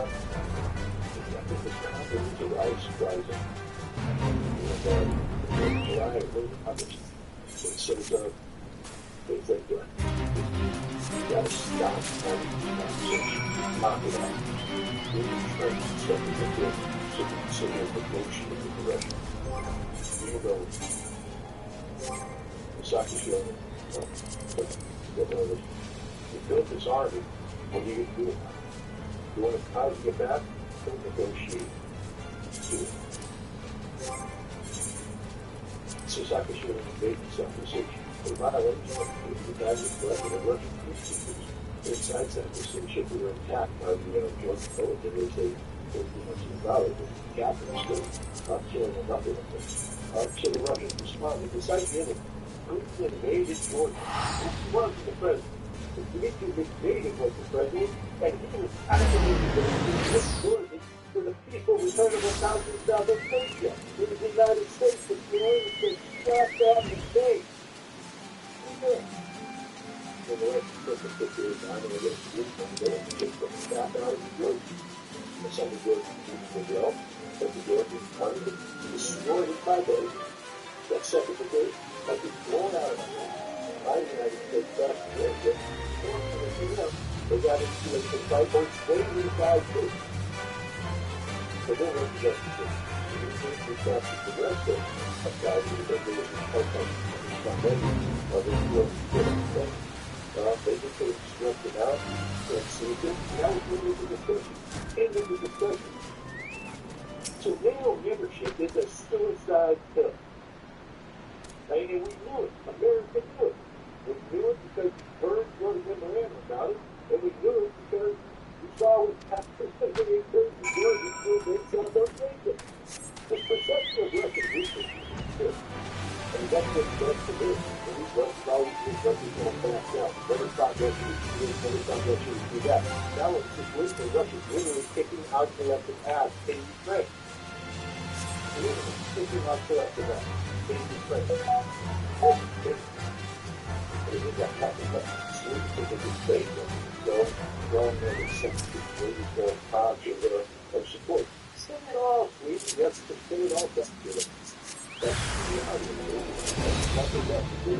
think this confidence of ice rising, and in July, it really happens. So things like that. You gotta stop having these conversations, knock it out. We need to try to step into it so we can see the motion of the direction. Even though the soccer show, we built this army, what are you going to do about it? You want to how to get back? Don't negotiate. Do it. So soccer show is a big self-decision. The violation of the guys who fled the Russian peacekeepers inside that ship were attacked by the Georgia military as they were $1 million. The captain still killing a number of them. So the Russians responded. Besides the enemy, Putin invaded Georgia. He was the president. Dmitry Medvedev was the president, and he was activating Georgia for the peaceful return of 1,000 Southern states. It was the United States that joined to shut down the state. And the rest of the picture is I'm going to get the relationship from the staff out of the group. And some of the group as well, but the group is part of it. Destroyed it by those. That second brigade has been blown out of the by the United States back to Georgia. They got into the fight both way inside too. So they were just we captured the rest of guys who were doing they just sort of stretched it out and seized it. That was really the discussion. End of the discussion. So NATO membership is a suicide pill. And we knew it. America knew it. We knew it because Byrd wrote a memorandum about it, and we knew it because we saw what happened in South Africa. The perception of Russian weakness is good. And that's what that's the bit. And these Russians always think Russians going to back down. Never thought Russians would do this, never thought Russians would do that. Now it's just listening to Russians literally kicking out collective ass in Ukraine. Literally kicking out collective ass in Ukraine. And we got nothing but sleep to the debate of going there and sensitive ways of popular of support. Send it all, please. Yes, send it all back to them. That's the reality of it. That's nothing left to do.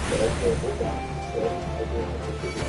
But I can't hold on. So I don't have to do it.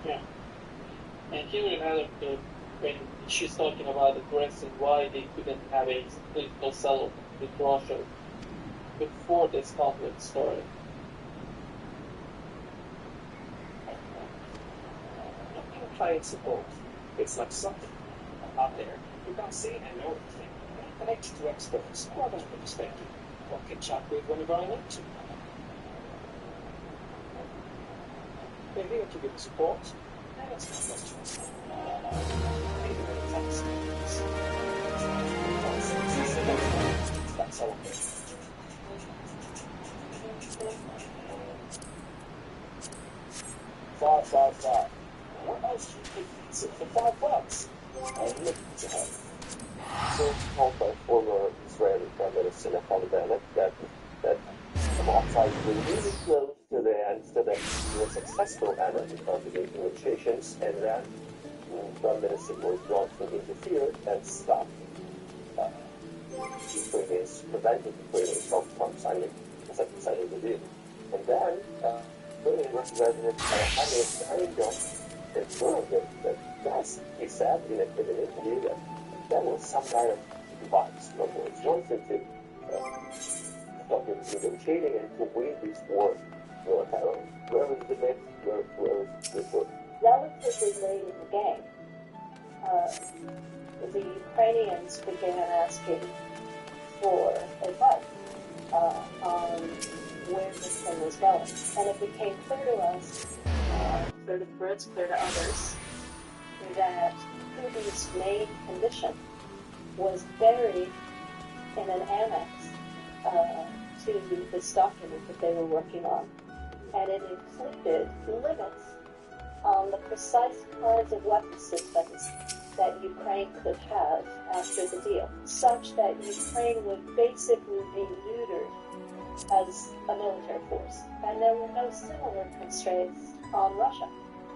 Yeah. And here we have when she's talking about the Greeks and why they couldn't have a political settlement with Russia before this conflict started. Try and support. It's like something out there. You can't see it and know everything. Connect to experts who have a perspective. Or can chat with whenever I want to. They're here to give support. And it's not much. Maybe that's all okay. $5. What else do you think it's for $5? I'm looking to help. So told by former Israeli Prime Minister Naftali Bennett that Mossad was really close to the end, to the successful end of the negotiations, and that Prime Minister Boris Johnson interfered and stopped prevented Ukrainians from signing the deal. And then Ukrainian President Alexander confirmed that yes, he said in an interview that there was some kind of device from Boris Johnson to stop negotiating and to win this war militarily. Where was the myth? Where is the truth? Relatively late in the game, the Ukrainians began asking for advice on where this thing was going. And it became clear to us, clear to the Brits, clear to others, that Putin's main condition was buried in an annex to this document that they were working on. And it included limits on the precise kinds of weapon systems that Ukraine could have after the deal, such that Ukraine would basically be neutered as a military force. And there were no similar constraints on Russia.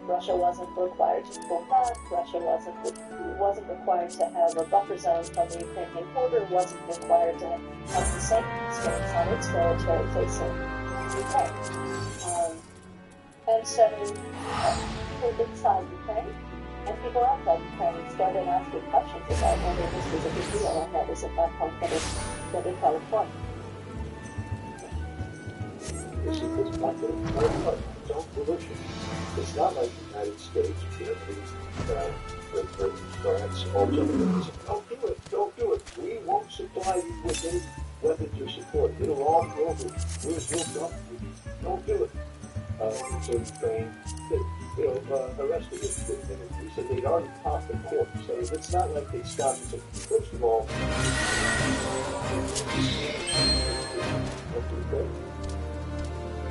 Russia wasn't required to pull back, Russia wasn't required to have a buffer zone from the Ukrainian border, wasn't required to have the same constraints on its military facing Ukraine. And so, people inside Ukraine and people outside Ukraine started asking questions about whether this was a big deal, and that was at that point that it fell apart. democracy is not going to work out its own volition. It's not like the United States, Germany, Britain, France, all the other countries. Don't do it. We won't supply you with any weapons or support. It'll all be over. We'll dump you. Don't do it. So Ukraine, arrested him. He said they'd already topped the court. So it's not like they stopped. So first of all,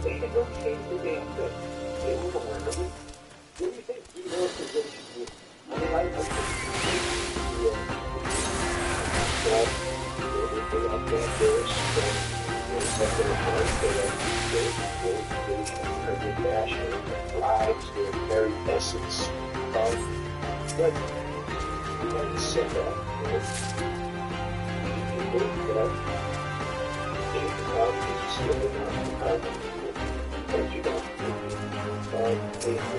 they negotiated the damn thing. They were aware of it. What do you think denormalization would? I mean, I think they are embarrassed. Their passion, their lives, their very essence. But you haven't said that. You think that is still not but you don't. They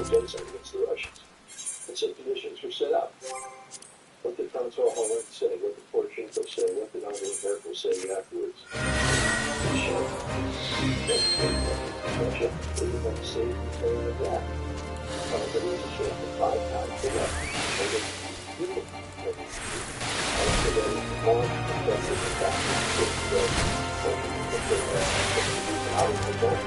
genocide is against the Russians. And so conditions were set up. What did Francois Hollande say? What did Poroshenko say? What did Angela Merkel say afterwards? Russia is going to save the turn of that. But it was a short for 5 times for that. And it's beautiful. So then more effective attack out of the goal.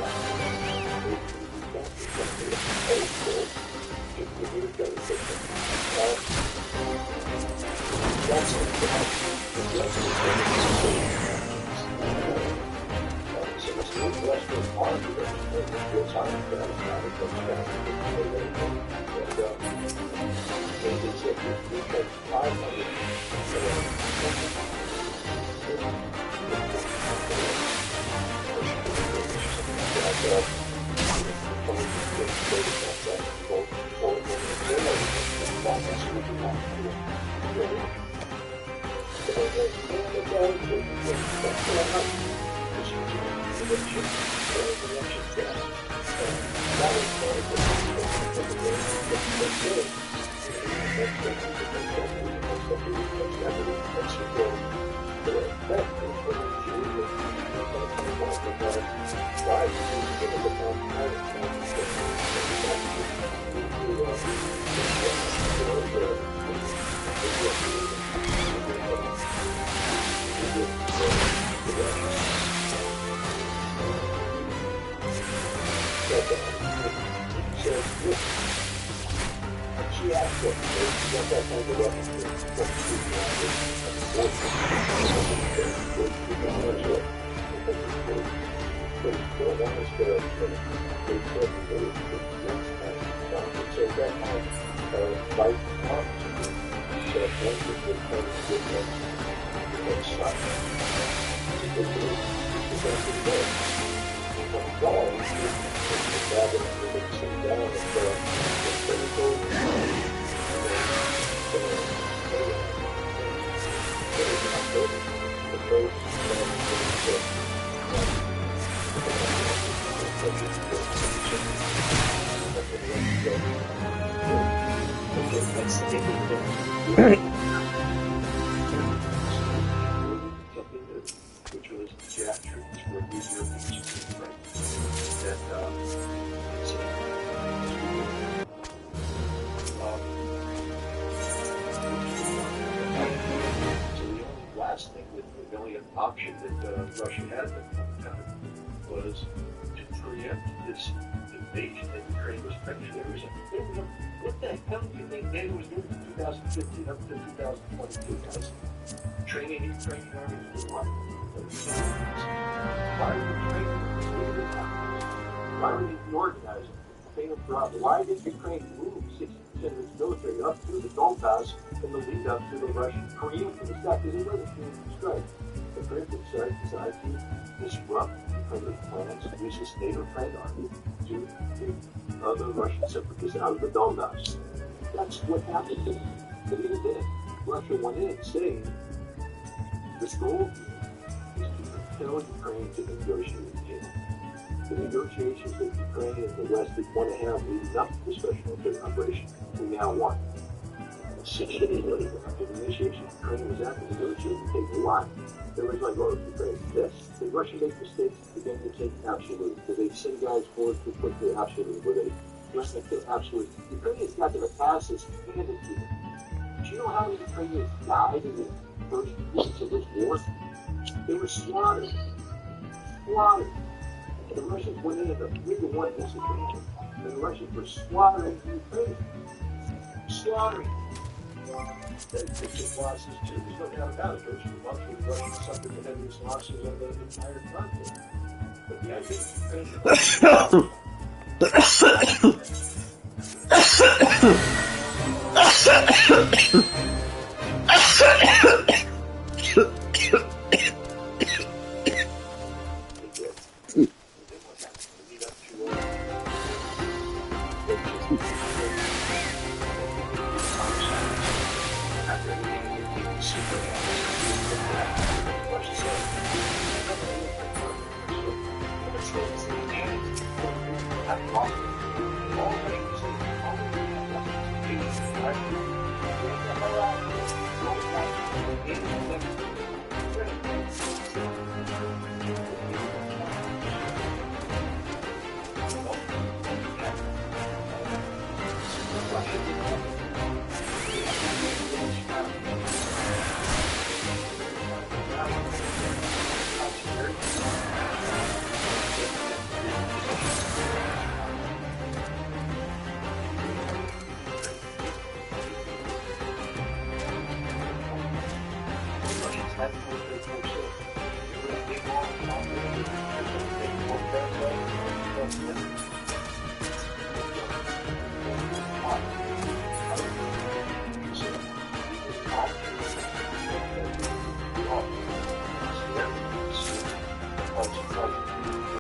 Which was jab treatments for easier things, right? And so the only last thing that the only option that Russia had at that time was to preempt this invasion that Ukraine was pregnant. What the hell do you think NATO was doing from 2015 up to 2022, guys? Training Ukrainian armies for what? Why are you training Ukrainian armies? Why are you organizing? Why did Ukraine move 60% of its military up to the Donbass in the lead up to the Russian preemptive attack? Because it wasn't preemptive strike. The preemptive strike designed to disrupt Ukrainian plans to use this NATO-trained army to take the Russian separatists out of the Donbass. That's what happened. But even then, Russia went in saying this goal is to compel Ukraine to negotiate with NATO. The negotiations that Ukraine and the West did want to have leading up to the special military operation, we now want. 6 days later, after the initiation, Ukraine was at the negotiating table. Why? They were like, oh, Ukraine, this. The Russian make mistakes began to take absolute. So they send guys forward to put the absolute, where they just make the absolute. Ukrainians got their asses handed to them. Do you know how many Ukrainians died in the first weeks of this war? They were slaughtered. Slaughtered. The Russians went in at a 3-1 disadvantage. And the Russians were slaughtering Ukraine. Slaughtering. They took losses too. There's no doubt about it. Those were months when the Russians suffered the heaviest losses of the entire conflict. But the idea